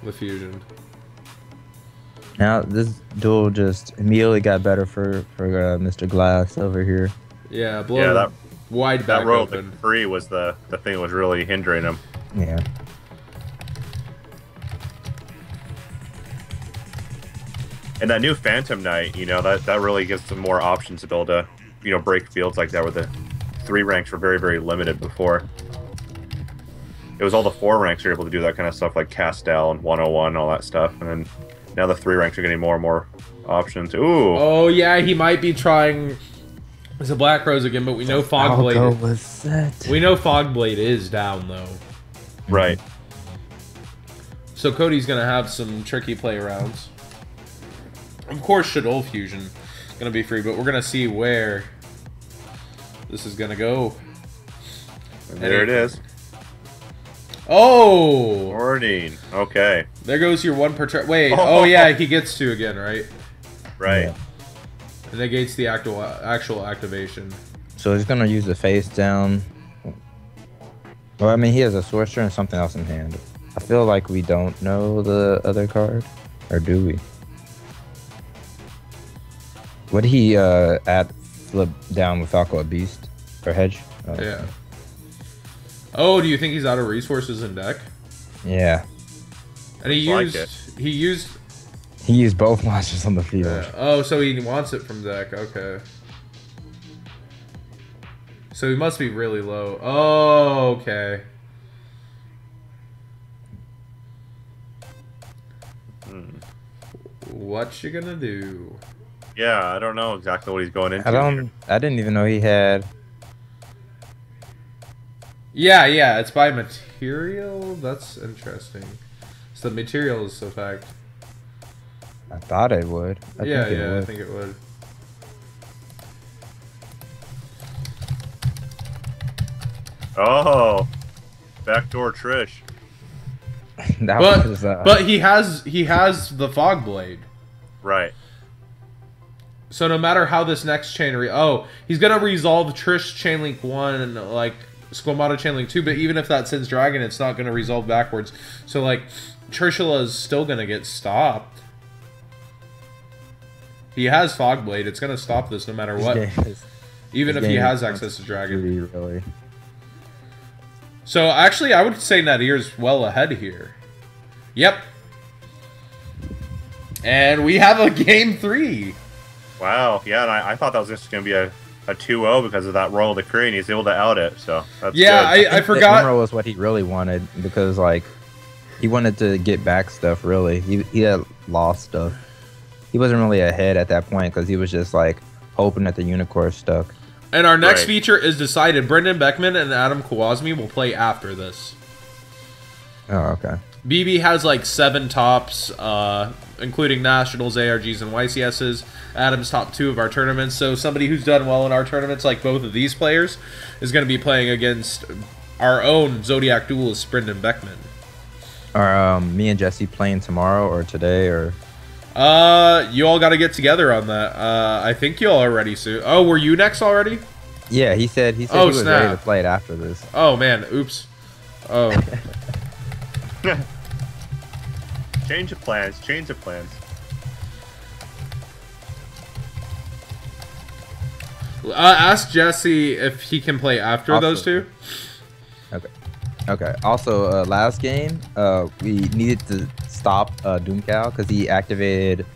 the fusion. Now this duel just immediately got better for Mr. Glass over here. Yeah, that wide back roll open. The free was the thing that was really hindering him. Yeah. And that new Phantom Knight, you know, that really gives them more options to be able to, you know, break fields like that where the 3 ranks were very, very limited before. It was all the 4 ranks you're able to do that kind of stuff like Castell and 101, all that stuff, and then now the 3 ranks are getting more and more options. Ooh. Oh yeah, he might be trying. It's a Black Rose again, but we know Fogblade. Was set. We know Fogblade is down though. Right. So Koty's gonna have some tricky play rounds. Of course, Shaddoll Fusion gonna be free, but we're gonna see where this is gonna go. And there it is. Oh! Warning. Okay. There goes your 1 per turn. Wait. Oh yeah, he gets 2 again, right? Right. Yeah. It negates the actual activation. So he's gonna use the face down. Well, I mean, he has a sorcerer and something else in hand. I feel like we don't know the other card, or do we? Would he add flip down with Falco a beast or hedge? Yeah. Oh, do you think he's out of resources in deck? Yeah. And he Like used it. He used both monsters on the field. Oh, so he wants it from deck. Okay. So he must be really low. Oh, okay. What you gonna do? Yeah, I don't know exactly what he's going into. I didn't even know he had. Yeah, it's by material. That's interesting. So the material is the fact. I thought it would. I think it would. Oh, backdoor Trish. But he has the fog blade. Right. So no matter how this next chain he's gonna resolve Trish Chainlink 1 and like Squamata Chainlink 2, but even if that sends Dragon, it's not gonna resolve backwards. So like Trishula is still gonna get stopped. He has Fog Blade, it's gonna stop this no matter what. Even if he has access to Dragon. Really. So actually I would say Nadhir's well ahead here. Yep. And we have a game 3. Wow, yeah, and I thought that was just going to be a 2-0 because of that Royal Decree, and he's able to out it, so that's good. I forgot. Emerald was what he really wanted, because, like, he wanted to get back stuff, really. He had lost stuff. He wasn't really ahead at that point, because he was just, like, hoping that the Unicorn stuck. And our next feature is decided. Brendan Beckman and Adam Kawazmi will play after this. Oh, okay. BB has like 7 tops, including Nationals, ARGs, and YCSs. Adam's top 2 of our tournaments. So somebody who's done well in our tournaments, like both of these players, is going to be playing against our own Zodiac duelist, Brendan Beckman. Are me and Jesse playing tomorrow or today or? You all got to get together on that. I think you all are ready soon. Oh, were you next already? Yeah, he said he was ready to play it after this. Oh man, oops. Oh. Change of plans. Ask Jesse if he can play after those two. Okay. Also, last game, we needed to stop Doomcow because he activated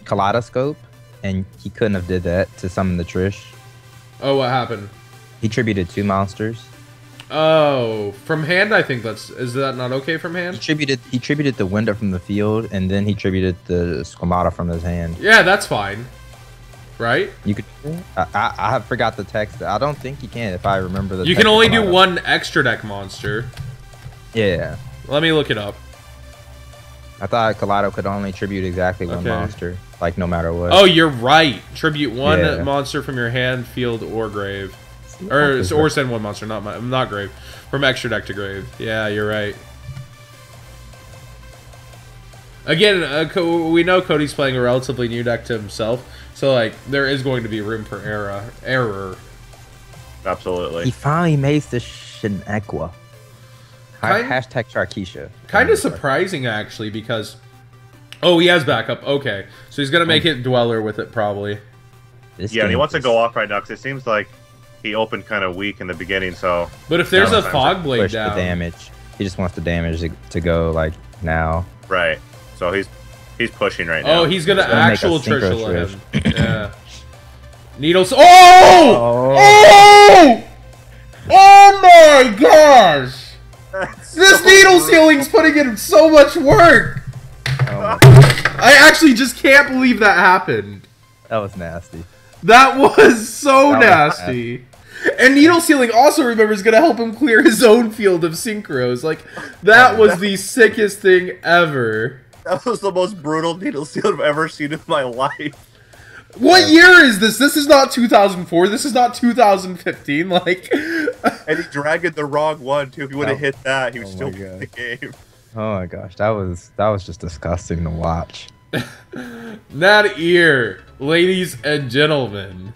Kaleidoscope, and he couldn't have did that to summon the Trish. Oh, what happened? He tributed 2 monsters. Oh, from hand, I think is that not okay from hand? He tributed the window from the field, and then he tributed the Squamata from his hand. Yeah, that's fine. Right? You could. I forgot the text. I don't think you can if I remember the. You can only do 1 extra deck monster. Yeah. Let me look it up. I thought Kaleido could only tribute exactly 1 monster, like no matter what. Oh, you're right. Tribute 1 monster from your hand, field, or grave. Or send 1 monster, not grave. From extra deck to grave. Yeah, you're right. Again, we know Cody's playing a relatively new deck to himself, so like there is going to be room for error. Absolutely. He finally made the Shinekwa. Hashtag Charkeisha. Kind of surprising actually, because he has backup. Okay, so he's gonna make it Dweller with it probably. And he wants to go off right now because it seems like he opened kind of weak in the beginning. So, but if there's a Fog Blade down, the damage. He just wants the damage to go like now. Right. So he's pushing right now. Oh, he's gonna actual Trishula him. Yeah. Needles. Oh! Oh my gosh! This needle sealing's putting in so much work. I actually just can't believe that happened. That was nasty. That was so nasty. And needle sealing also, remember, is going to help him clear his own field of synchros. Like, that was the sickest thing ever. That was the most brutal needle seal I've ever seen in my life. What year is this? This is not 2004. This is not 2015. Like, and he dragged the wrong one too. If he would have hit that, he would still win the game. Oh my gosh, that was just disgusting to watch. Nadhir, ladies and gentlemen.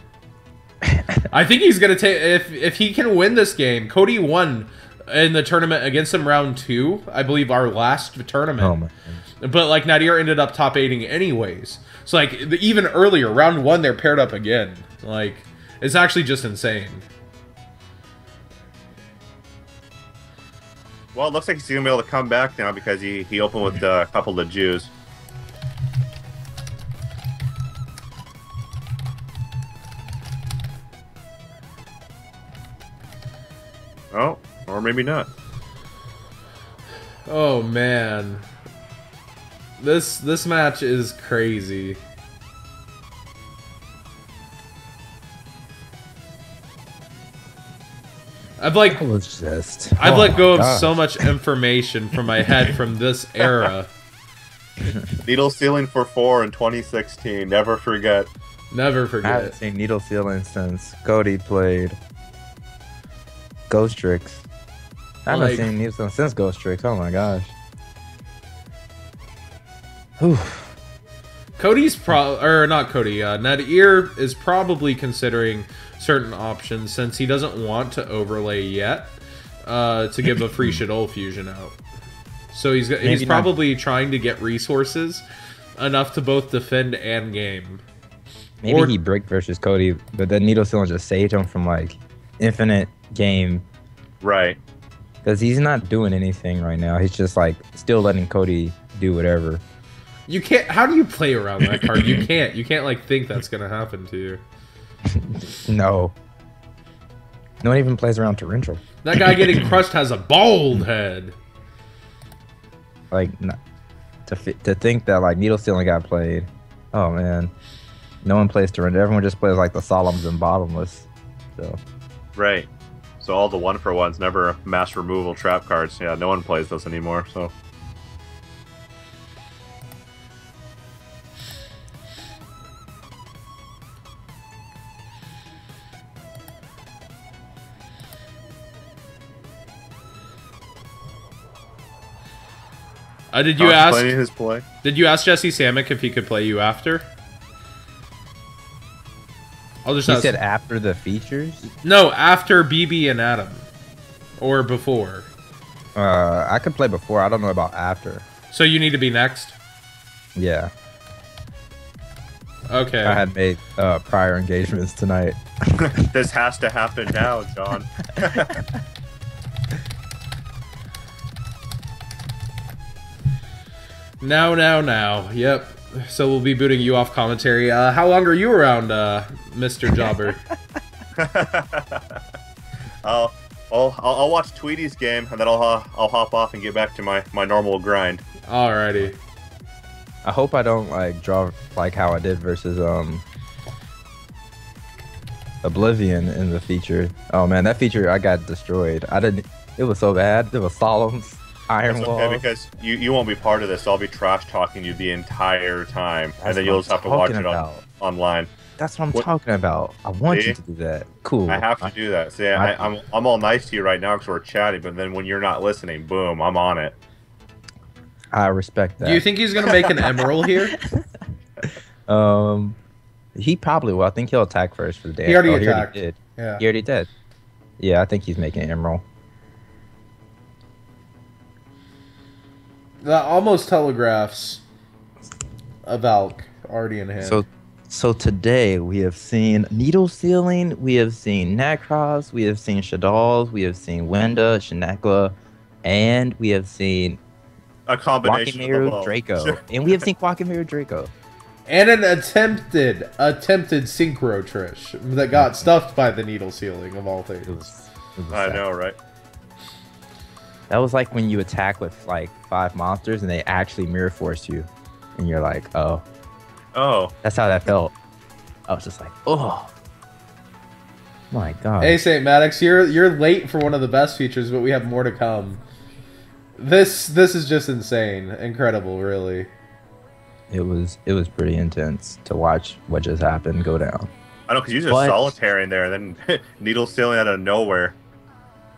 I think he's gonna take if he can win this game. Cody won in the tournament against him round 2, I believe, our last tournament. Oh my God. But like Nadhir ended up top 8ing anyways. So like even earlier, round 1, they're paired up again. Like, it's actually just insane. Well, it looks like he's gonna be able to come back now because he opened with a couple of Jews. Oh, or maybe not. Oh man, this match is crazy. I've let go of so much information from my head from this era. Needle ceiling for 4 in 2016. Never forget. Never forget. I haven't seen needle ceiling since Koty played Ghost Tricks. I haven't seen needle ceiling since Ghost Tricks. Oh my gosh. Whew. Nadhir is probably considering certain options since he doesn't want to overlay yet to give a free Shaddoll fusion out. So he's probably trying to get resources enough to both defend and game. Maybe he brick versus Koty, but then needle ceiling just saved him from like infinite game. Right. Because he's not doing anything right now. He's just like still letting Koty do whatever. You can't. How do you play around that card? You can't. You can't like think that's gonna happen to you. No. No one even plays around torrential. That guy getting crushed has a bald head. Like to think that like needle ceiling got played. Oh man. No one plays torrential. Everyone just plays like the solemns and bottomless. So. Right. So all the 1-for-1s, never mass removal trap cards. Yeah, no one plays those anymore. So. Did you ask? His play. Did you ask Jesse Samick if he could play you after? I'll just. He said after the features. No, after BB and Adam, or before. I could play before. I don't know about after. So you need to be next. Yeah. Okay. I had made prior engagements tonight. This has to happen now, John. Now. Yep. So we'll be booting you off commentary. How long are you around, Mr. Jobber? I'll watch Tweety's game and then I'll hop off and get back to my normal grind. Alrighty. I hope I don't like draw like how I did versus Oblivion in the feature. Oh man, that feature I got destroyed. It was so bad. There was solemns. Iron That's Wall. okay, because you won't be part of this. I'll be trash talking you the entire time, and then you'll just have to watch it online. That's what I'm talking about. I want you to do that. Cool. I have to do that. See, I'm all nice to you right now because we're chatting, but then when you're not listening, boom, I'm on it. I respect that. Do you think he's gonna make an emerald here? He probably will. I think he'll attack first for the day. He already attacked. He already did. Yeah. He already did. Yeah, I think he's making an emerald. That almost telegraphs a Valk already in hand. So today we have seen needle ceiling, we have seen Nekroz, we have seen Shaddoll, we have seen Wenda, Shinekla, and we have seen a combination Quackamiru Draco. And we have seen Quackamiru Draco. And an attempted synchro Trish that got stuffed by the needle ceiling of all things. It was I sad. know, right? That was like when you attack with like 5 monsters and they actually mirror force you. And you're like, oh. Oh. That's how that felt. I was just like, oh. My God. Hey, St. Maddox, you're late for one of the best features, but we have more to come. This is just insane. Incredible, really. It was pretty intense to watch what just happened go down. I know, because you just solitary in there, and then needle ceiling out of nowhere.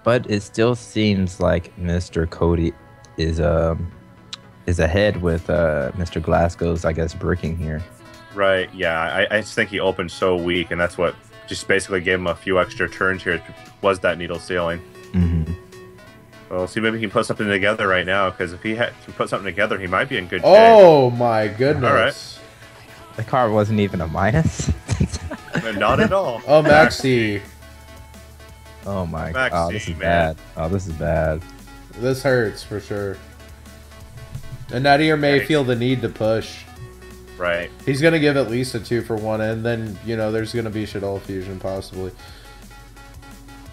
But it still seems like Mr. Koty is ahead with Mr. Glasgow's, I guess, bricking here. Right, yeah. I just think he opened so weak, and that's what just basically gave him a few extra turns here, was that needle ceiling. Mm-hmm. Well, see, maybe he can put something together right now, because if he can put something together, he might be in good shape. Oh, my goodness. All right. The card wasn't even a minus. Not at all. Oh, Maxi. Oh my Maxi, god, this is man. bad. Oh, this is bad. This hurts for sure. And Nadhir may Right. feel the need to push. Right. He's gonna give at least a 2 for 1, and then, you know, there's gonna be Shaddoll fusion possibly.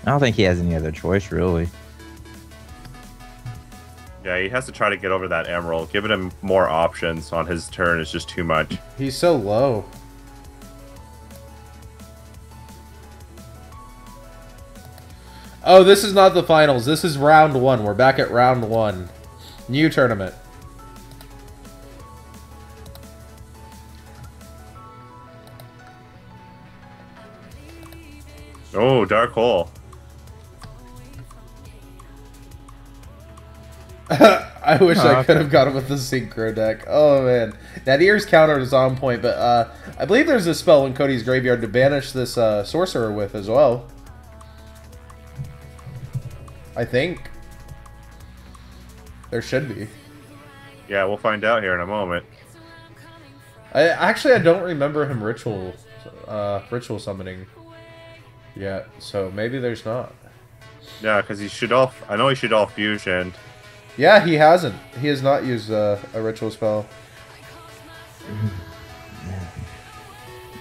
I don't think he has any other choice, really. Yeah, he has to try to get over that emerald. Giving him more options on his turn is just too much. He's so low. Oh, this is not the finals. This is round 1. We're back at round 1. New tournament. Oh, dark hole. I wish I okay. could have got him with the synchro deck. Oh man, Nadhir's counter is on point, but I believe there's a spell in Koty's graveyard to banish this sorcerer with as well. I think there should be. Yeah, we'll find out here in a moment. I don't remember him ritual summoning yet, so maybe there's not. Yeah, because he should all. I know he should all fusion. Yeah, he hasn't. He has not used a ritual spell.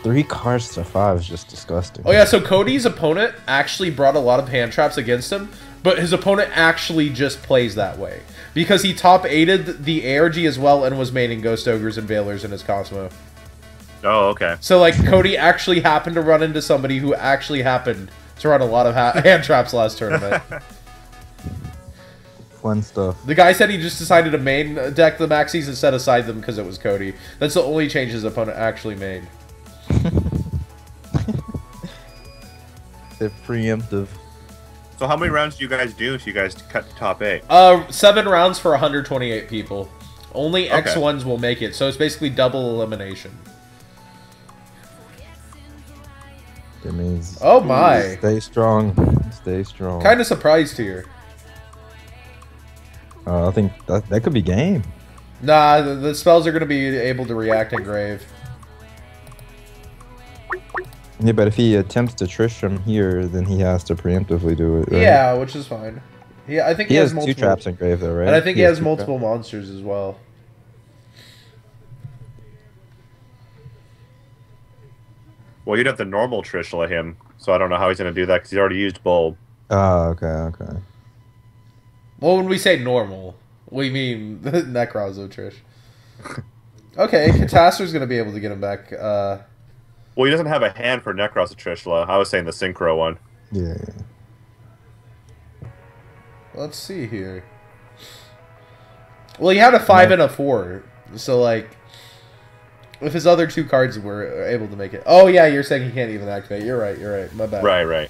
3 cards to 5 is just disgusting. Oh yeah, so Koty's opponent actually brought a lot of hand traps against him, but his opponent actually just plays that way. Because he top 8'd the ARG as well and was maining Ghost Ogres and Veilers in his Cosmo. Oh, okay. So like, Koty actually happened to run into somebody who actually happened to run a lot of hand traps last tournament. Fun stuff. The guy said he just decided to main deck the Maxis and set aside them because it was Koty. That's the only change his opponent actually made. They're preemptive. So how many rounds do you guys do if you guys cut the top 8? 7 rounds for 128 people. Only Okay. X1s will make it, so it's basically double elimination. That means. Oh my. Stay strong. Stay strong. Kind of surprised here. I think that could be game. Nah, the spells are going to be able to react in grave. Yeah, but if he attempts to Tristram here, then he has to preemptively do it. Right? Yeah, which is fine. Yeah, I think He has multiple 2 traps in grave, though, right? and I think he has 2 multiple traps. monsters as well. Well, you'd have to normal Trishula him, so I don't know how he's going to do that because he's already used Bulb. Oh, okay. Well, when we say normal, we mean Nekroz of Trish. Okay, Catastro's going to be able to get him back. Well, he doesn't have a hand for Nekroz of Trishula. I was saying the Synchro one. Yeah. Let's see here. Well, he had a 5 and a 4, so like, if his other 2 cards were able to make it. Oh yeah, you're saying he can't even activate. You're right. My bad. Right.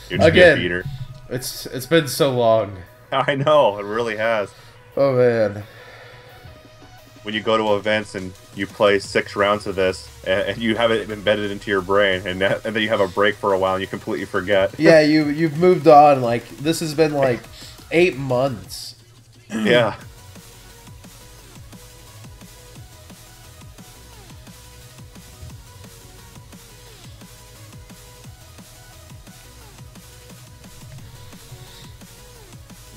You're just Again. a beater. It's been so long. I know, it really has. Oh man. When you go to events and you play 6 rounds of this, and you have it embedded into your brain, and then you have a break for a while and you completely forget. Yeah, you've moved on. Like, this has been like 8 months. Yeah.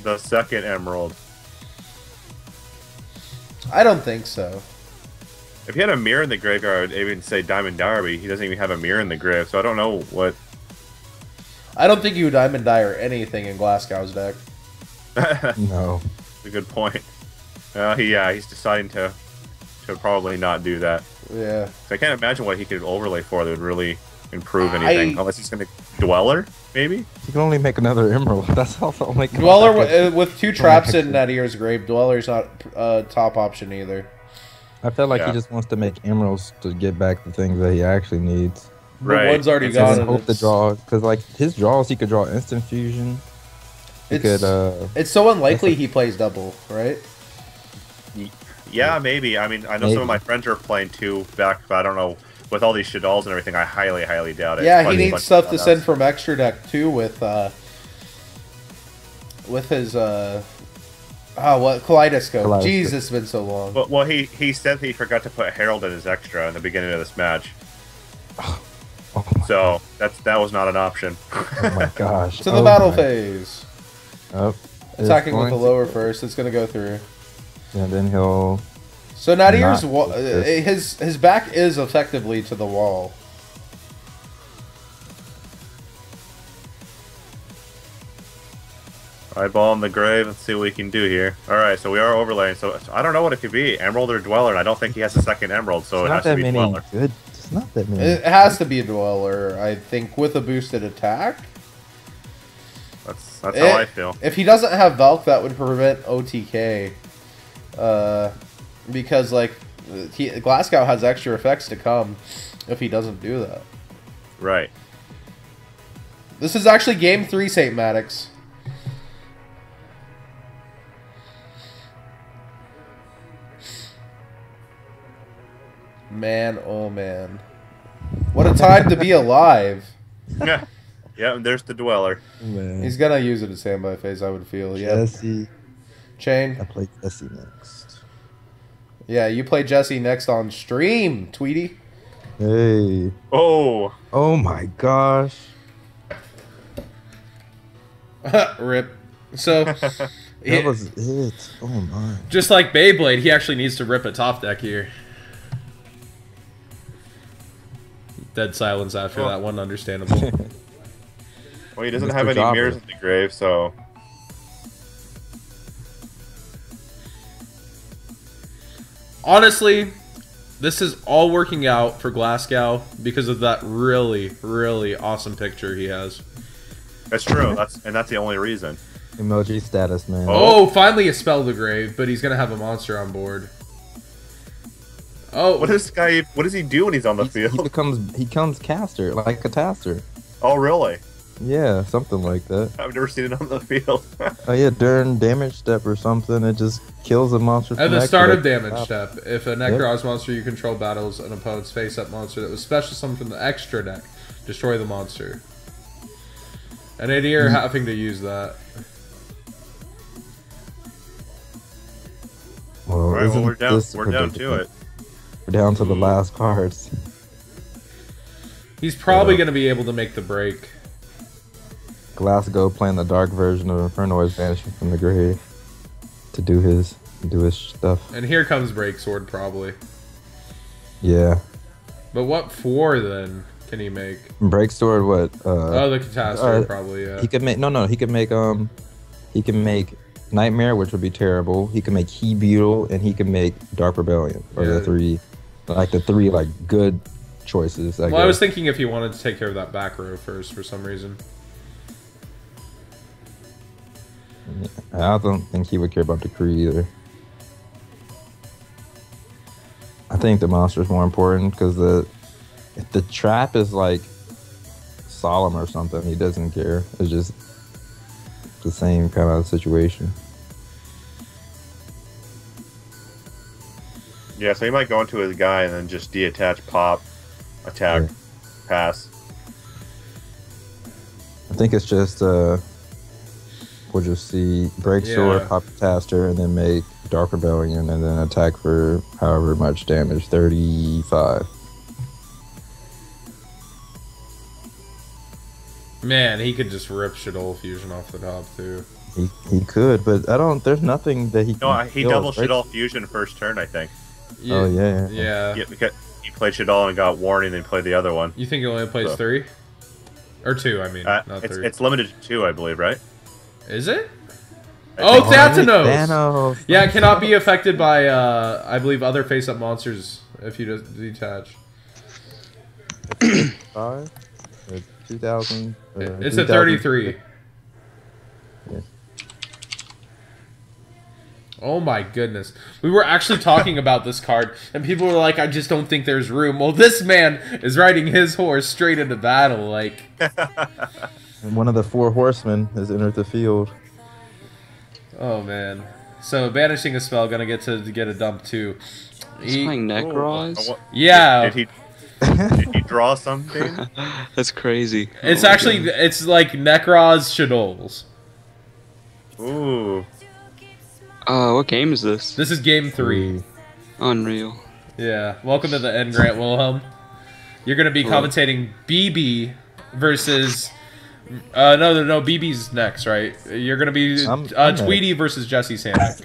The second emerald. I don't think so. If he had a mirror in the graveyard, I would even say Diamond Darby. He doesn't even have a mirror in the grave, so I don't know what. I don't think you would Diamond Die or anything in Glasgow's deck. No. That's a good point. He's deciding to probably not do that. Yeah. So I can't imagine what he could overlay for that would really improve anything. Unless he's going to Dweller, maybe? He can only make another emerald. That's all the only card. Dweller with 2 traps in Nadhir's grave. Dweller's not a top option either. I feel like Yeah. he just wants to make emeralds to get back the things that he actually needs. Right. But one's already It's gone. his And and hope to it's- draw, because like his draws, he could draw instant fusion. He It's- could. It's so unlikely he plays double, right? Yeah, maybe. I mean, I know some of my friends are playing 2 back, but I don't know. With all these Shaddolls and everything, I highly, highly doubt it. Yeah, It's he probably needs stuff to us. send from extra deck too with his Kaleidoscope. Kaleidoscope. Jeez, it's been so long. Well, he said he forgot to put Herald in his extra in the beginning of this match. Oh So that was not an option. my gosh. To the Oh battle my- phase. Oh, Attacking with the going lower first, it's gonna go through. And then he'll. So Nadhir's Not- his back is effectively to the wall. Eyeball in the grave. Let's see what we can do here. All right, so we are overlaying. So I don't know what it could be. Emerald or Dweller, and I don't think he has a second Emerald, so It's it not has to that be many Dweller. good. It's not that many. It has to be a Dweller, I think, with a boosted attack. That's how I feel. If he doesn't have Valk, that would prevent OTK. Because, like, Glasgow has extra effects to come if he doesn't do that. Right. This is actually game 3, St. Maddox. Man, oh man. What a time to be alive. Yeah. Yeah, and there's the Dweller. Man. He's gonna use it as standby phase, I would feel. Yeah. Jesse. Chain. I play Jesse next. Yeah, you play Jesse next on stream, Tweety. Hey. Oh. Oh my gosh. Rip. So, That was it. Oh my. just like Beyblade, he actually needs to rip a top deck here. Dead silence after that one, understandable. Well, he doesn't Mr. have any Jobber. mirrors in the grave, so... Honestly, this is all working out for Glasgow because of that really, really awesome picture he has. That's true. That's the only reason. Emoji status, man. Oh, finally a spell the grave, but he's gonna have a monster on board. Oh, What does he do when he's on the He field? becomes caster, like a taster. Oh, really? Yeah, something like that. I've never seen it on the field. Oh yeah, during damage step or something, it just kills a monster. at the from start of extra. damage step, if a Nekroz monster you control battles an opponent's face-up monster that was special summoned from the extra deck, destroy the monster. And Nadhir having to use that. Well, All right, well, isn't we're down this to it. predictable? We're down to the last cards. He's probably going to be able to make the break. Glasgow playing the dark version of Inferno is vanishing from the grave to do his stuff. And here comes Break Sword, probably. Yeah. But what for, then, can he make? Break sword, what? Oh, the Catastrophe, probably, yeah. He could make he can make Nightmare, which would be terrible. He can make He Beetle, and he can make Dark Rebellion. Or Yeah. the three good choices. Well, I was thinking if he wanted to take care of that back row first for some reason. I don't think he would care about Decree either. I think the monster's more important because if the trap is like solemn or something, he doesn't care. It's just the same kind of situation. Yeah, so he might go into his guy and then just detach, pop, attack, Yeah. pass. I think it's just we'll just see Break Sword, Yeah. pop Taster, and then make Dark Rebellion, and then attack for however much damage, 35. Man, he could just rip Shaddoll Fusion off the top, too. He could, but I don't. There's nothing that he. No, can he kill double as Break- Shaddoll Fusion first turn, I think. Oh yeah. Yeah. Yeah, because he played Shaddoll and got warning, then played the other one. You think he only plays So. 3? Or 2, I mean. Not 3. It's limited to 2, I believe, right? Is it? I Oh, think- Thanatos! Thanos. Yeah, it cannot be affected by, I believe, other face-up monsters if you just detach. 5? 2000. It's a 33. Yeah. Oh my goodness. We were actually talking about this card, and people were like, I just don't think there's room. Well, this man is riding his horse straight into battle, like... And one of the 4 horsemen has entered the field. Oh, man. So, banishing a spell, gonna get to get a dump, too. He's playing Nekroz? What- Yeah. Did he draw something? That's crazy. It's actually, it's like Nekroz Shaddolls. Ooh. What game is this? This is game 3. Unreal. Yeah. Welcome to the end, Grant Wilhelm. You're gonna be commentating BB versus No. BB's next, right? You're gonna be I'm Tweety versus Jesse Sanders.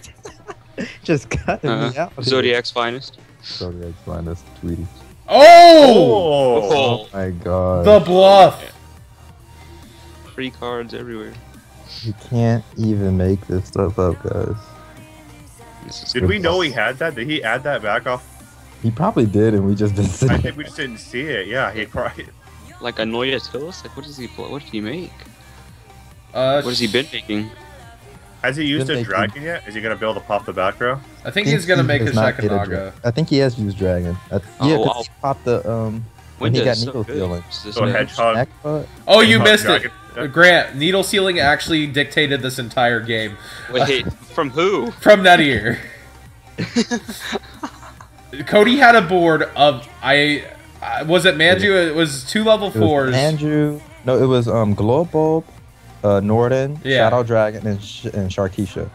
Just cutting me out. Zodiac's finest. Zodiac's finest, Tweety. Oh! Oh my god. The bluff. Free cards everywhere. You can't even make this stuff up, guys. Did we know he had that? Did he add that back off? He probably did, and we just didn't see I it. think we just didn't see it. Yeah, he probably. Like Anoia Tillis? Like what does he play? What did he make? What What has he been making? Has he used Didn't a they dragon yet? Is he gonna be able to pop the back row? I think he's gonna make has his not hit a Shakanaga. I think he has used dragon. Yeah, Oh, because he popped the when he got needle sealing. So hedgehog. Oh, you Hedgehog missed dragon. it. Grant, needle sealing actually dictated this entire game. Wait, from who? From Nadhir. Cody had a board of was it Manju? It was 2 level 4s. Andrew. No, it was Global, Norden, Yeah. Shadow Dragon, and Sharkeisha.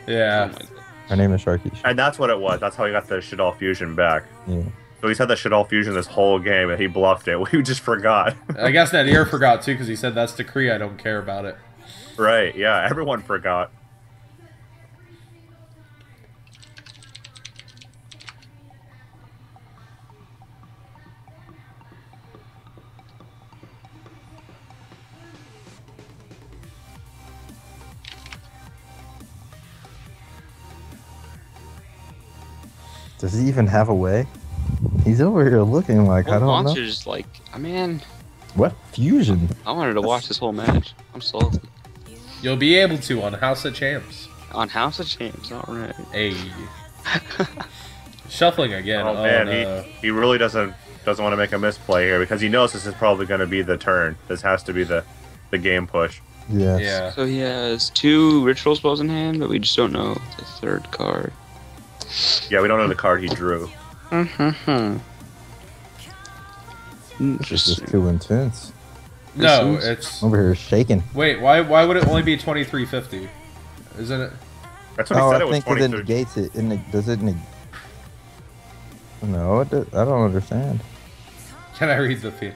Yeah. Oh my God. Her name is Sharkeisha. And that's what it was. That's how he got the Shaddoll fusion back. Yeah. So he's had the Shaddoll fusion this whole game, and he bluffed it. We just forgot. I guess Nadhir forgot too because he said that's decree. I don't care about it. Right? Yeah, everyone forgot. Does he even have a way? He's over here looking like, I Well, don't know. Monster's like, man, What fusion? I wanted to watch this whole match. I'm salty. You'll be able to on House of Champs. On House of Champs, alright. Hey. Shuffling again. Oh, man, no. he really doesn't want to make a misplay here because he knows this is probably going to be the turn. This has to be the game push. Yes. Yeah. So he has 2 ritual spells in hand, but we just don't know the 3rd card. Yeah, we don't know the card he drew. Mm-hmm. This is just too intense. No, This is- it's. Over here shaking. Wait, why would it only be 2350? Isn't it? That's what he Oh, said I it was think that it 23. negates it. Does it negate? No, I don't understand. Can I read the finish?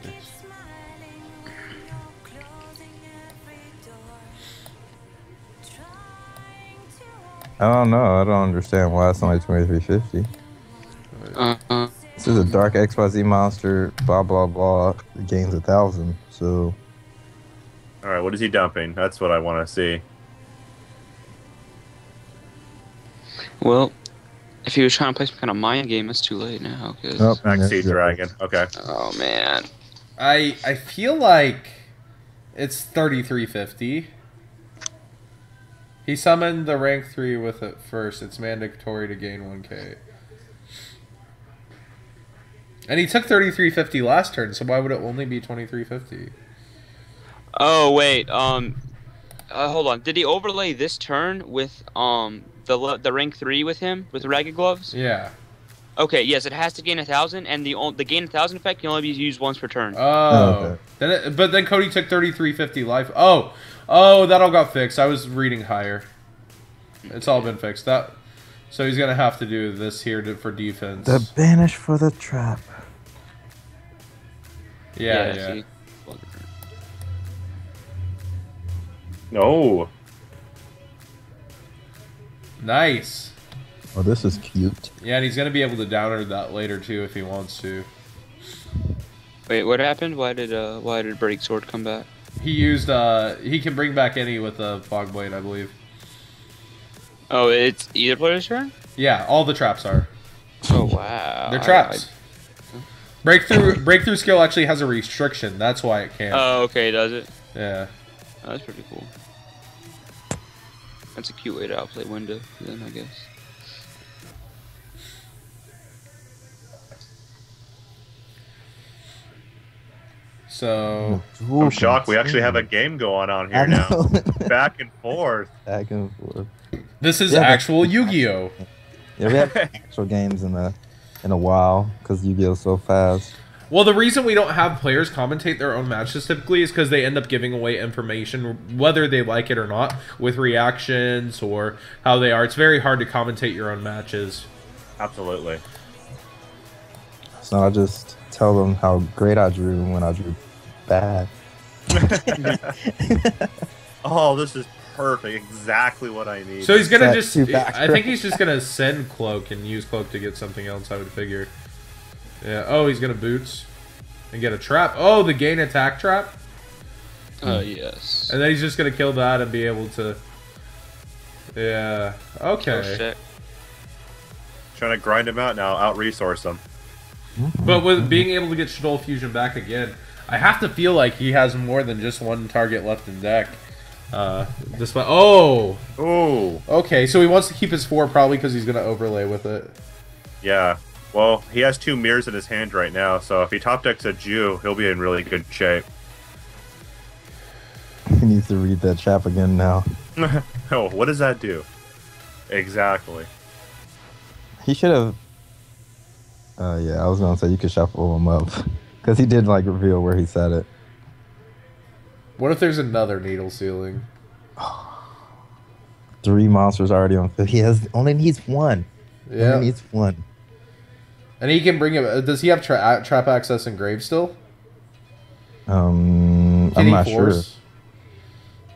I don't know. I don't understand why it's only 2350. This is a dark XYZ monster. Blah blah blah. It gains 1,000. So All right, what is he dumping? That's what I want to see. Well, if he was trying to play some kind of mind game, it's too late now. Cause... Nope. Backseat dragon. Okay. Oh, man. I feel like it's 3350. He summoned the rank 3 with it first. It's mandatory to gain 1k. And he took 3350 last turn, so why would it only be 2350? Oh, wait. Hold on. Did he overlay this turn with the rank 3 with him with ragged gloves? Yeah. Okay. Yes, it has to gain 1,000, and the gain 1,000 effect can only be used once per turn. Oh. Okay. But then Cody took 3350 life. Oh, that all got fixed. I was reading higher. It's all been fixed. So he's gonna have to do this here for defense. the banish for the trap. Yeah. see? No. Nice. Oh, this is cute. Yeah, and he's gonna be able to downer that later too if he wants to. Wait, what happened? Why did Break Sword come back? He used he can bring back any with a fog blade, I believe. Oh, it's either player's turn? Yeah, all the traps are. Oh, wow. They're traps. Breakthrough skill actually has a restriction. That's why it can't. Oh, okay, does it? Yeah. Oh, that's pretty cool. That's a cute way to outplay Window, then, I guess. So I'm shocked. We actually have a game going on here now. Back and forth. Back and forth. this is Yeah, but- actual Yu-Gi-Oh. Yeah, we haven't had actual games in a while because Yu-Gi-Oh's so fast. Well, the reason we don't have players commentate their own matches typically is because they end up giving away information, whether they like it or not, with reactions or how they are. It's very hard to commentate your own matches. Absolutely. So I just tell them how great I drew when I drew bad. Oh, this is perfect. Exactly what I need. So he's gonna Set just. two back I think he's just gonna send cloak and use cloak to get something else. I would figure. Yeah. Oh, he's gonna boots and get a trap. Oh, the gain attack trap. Yes. And then he's just gonna kill that and be able to. Yeah. Okay. Oh, shit. Trying to grind him out now. Out resource him. But with being able to get Shaddoll fusion back again, I have to feel like he has more than just one target left in deck. Despite Ooh. okay, so he wants to keep his 4 probably because he's gonna overlay with it. Yeah. Well, he has 2 mirrors in his hand right now, so if he top decks a Jew, he'll be in really good shape. He needs to read that chap again now. Oh, what does that do? Exactly. He should have. Yeah, I was gonna say you could shuffle him up because he did like reveal where he said it. What if there's another needle ceiling? 3 monsters already on field. He only needs 1. Yeah. Only needs 1. And he can bring him. Does he have trap access in grave still? I'm Can he not sure. force?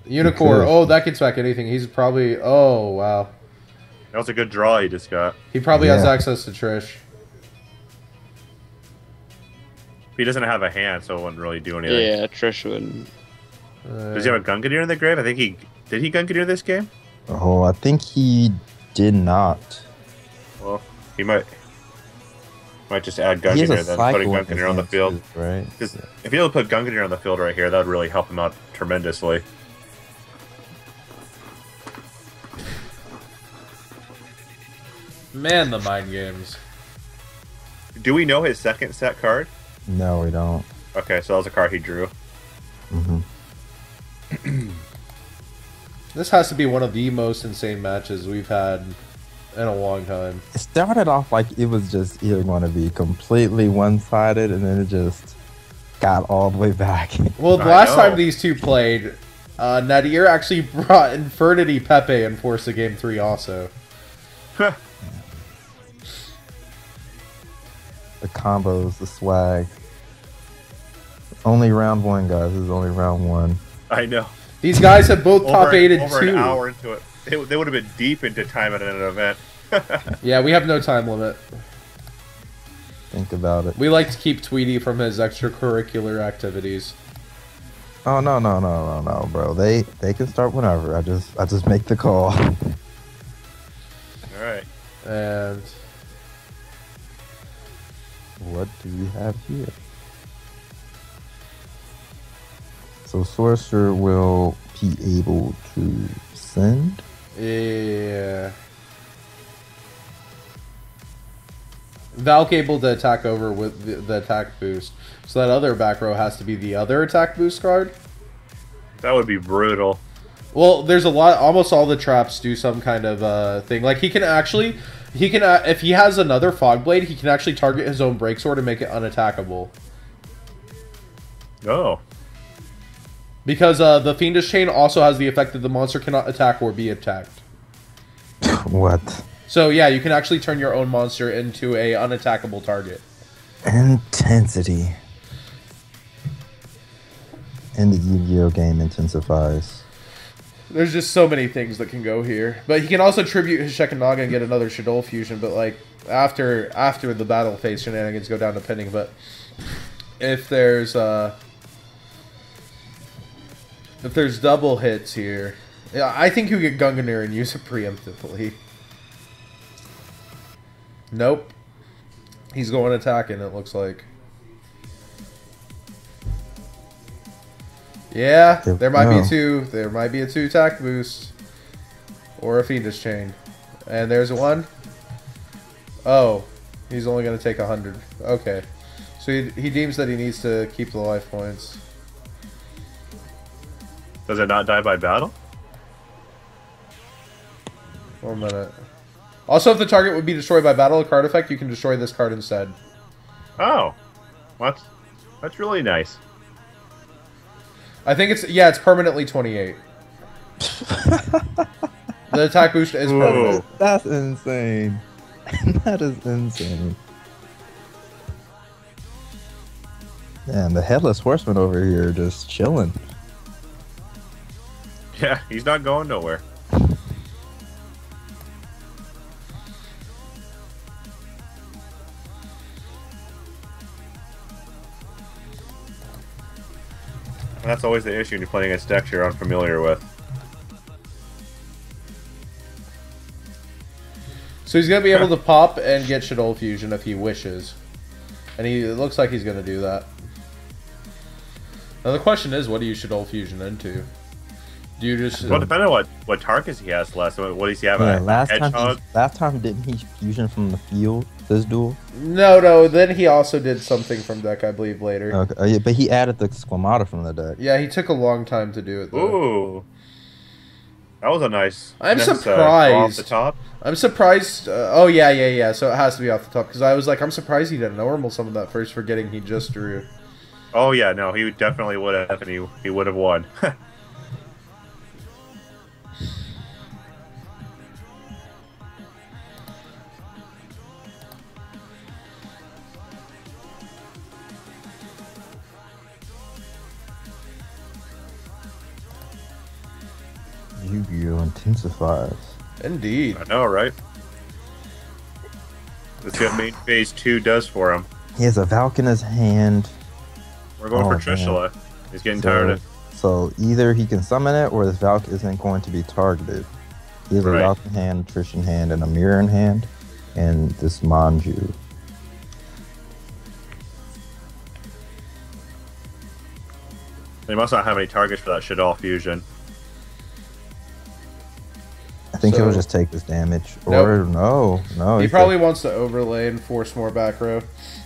Unicorn. Oh, that gets back anything. He's probably. Oh wow. That was a good draw he just got. He probably has Yeah. access to Trish. He doesn't have a hand, so it wouldn't really do anything. Yeah, Trish wouldn't. Does he have a Gungadir in the grave? I think he... Did he Gungadir this game? Oh, I think he did not. Well, he might just add He has a Gungadir then, putting cycle in his Gungadir on the hand field. too, right? Because if he able to put Gungadir on the field right here, that would really help him out tremendously. Man, the mind games. Do we know his second set card? No, we don't. Okay, so that was a card he drew. Hmm. This has to be one of the most insane matches we've had in a long time. It started off like it was just either going to be completely one-sided, and then it just got all the way back. Well, the I last know. time these two played, Nadhir actually brought Infernity Pepe and forced the game 3 also. The combos, the swag. Only round 1, guys. This is only round 1. I know. These guys have both top 8'd over too. an hour into it. They would have been deep into time at an event. Yeah, we have no time limit. Think about it. We like to keep Tweety from his extracurricular activities. Oh no, bro. They can start whenever. I just make the call. Alright. And What do we have here? So Sorcerer will be able to send. yeah. Valk able to attack over with the attack boost. So that other back row has to be the other attack boost card. That would be brutal. Well, there's a lot. Almost all the traps do some kind of thing. Like he can if he has another fog blade, he can actually target his own break sword and make it unattackable. Oh. Because the fiendish chain also has the effect that the monster cannot attack or be attacked. What? So yeah, you can actually turn your own monster into a unattackable target. Intensity. And the Yu-Gi-Oh game intensifies. There's just so many things that can go here. But he can also tribute his Shekinaga and get another Shaddoll fusion. But like after the battle phase, shenanigans go down to pinning. But if there's double hits here, yeah, I think you get Gunganir and use it preemptively. Nope. He's going attacking, it looks like. Yeah, there might be two. There might be a 2 attack boost. Or a Fiendish Chain. And there's one. Oh. He's only going to take 100. Okay. So he deems that he needs to keep the life points. Does it not die by battle? 1 minute. Also, if the target would be destroyed by battle or card effect, you can destroy this card instead. Oh. That's really nice. I think it's permanently 28. The attack boost is permanent. That's insane. That is insane. And the headless horseman over here just chilling. Yeah, he's not going nowhere. And that's always the issue when you're playing against decks you're unfamiliar with. So he's gonna be able to pop and get Shaddoll fusion if he wishes, and it looks like he's gonna do that. Now the question is, what do you Shaddoll fusion into? Do you just Well, depending on what targets he has left. What does he have? Yeah, A hedgehog? last time didn't he fusion from the field this duel? No. Then he also did something from deck, I believe, later. Okay, yeah, but he added the Squamata from the deck. Yeah, he took a long time to do it, though. Ooh, that was a nice. I'm nice, surprised. draw off the top. I'm surprised. Oh, yeah. So it has to be off the top, because I was like, I'm surprised he didn't normal some of that first, forgetting he just drew. Oh yeah, no, he definitely would have, and he would have won. Yu-Gi-Oh! Intensifies. Indeed. I know, right? Let's see what main phase 2 does for him. He has a Valk in his hand. We're going Oh, for Trishula. He's getting So- tired of. So either he can summon it, or this Valk isn't going to be targeted. He has a Right. Valk in hand, Trish in hand, and a mirror in hand, and this Manju. They must not have any targets for that Shaddoll fusion. I think So- he'll just take this damage. Nope. Or no. He he's probably wants to overlay and force more back row,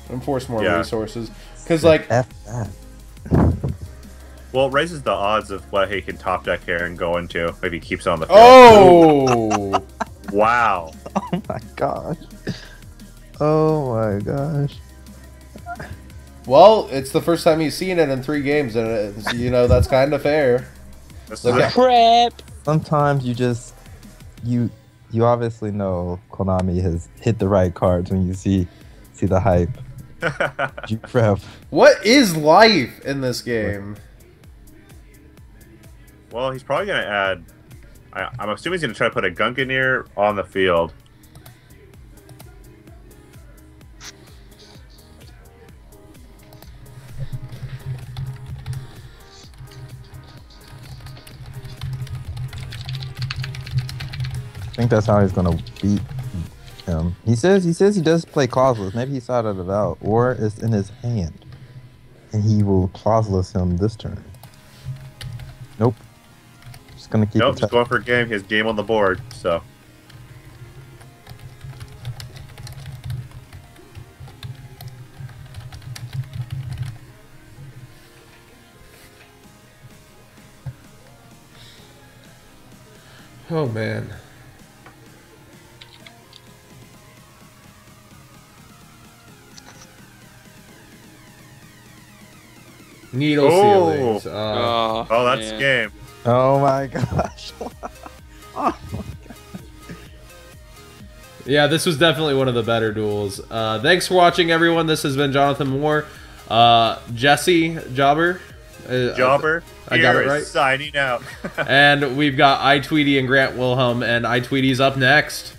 and force more Yeah. resources. Because, like, F that. Well, it raises the odds of what he can top deck here and go into if he keeps on the field. oh! Wow. Oh my gosh. Oh my gosh. Well, it's the first time he's seen it in 3 games, and it's, that's kind of fair. This Look is at- Crap. Sometimes you just you obviously know Konami has hit the right cards when you see the hype. You prep. What is life in this game? Well, he's probably going to add... I'm assuming he's going to try to put a Gunkanir on the field. I think that's how he's gonna beat him. He says he does play clauseless. Maybe he saw it out, or it's in his hand, and he will clauseless him this turn. Nope. Just gonna keep Nope, it. just going for a game. His game on the board, so... Oh, man. Needle Oh. ceilings. Oh, that's man. game. Oh my gosh. Yeah, this was definitely one of the better duels. Thanks for watching, everyone. This has been Jonathan Moore. Jesse Jobber. Jobber, I got here it right. is signing out. And we've got iTweety and Grant Wilhelm, and iTweety's up next.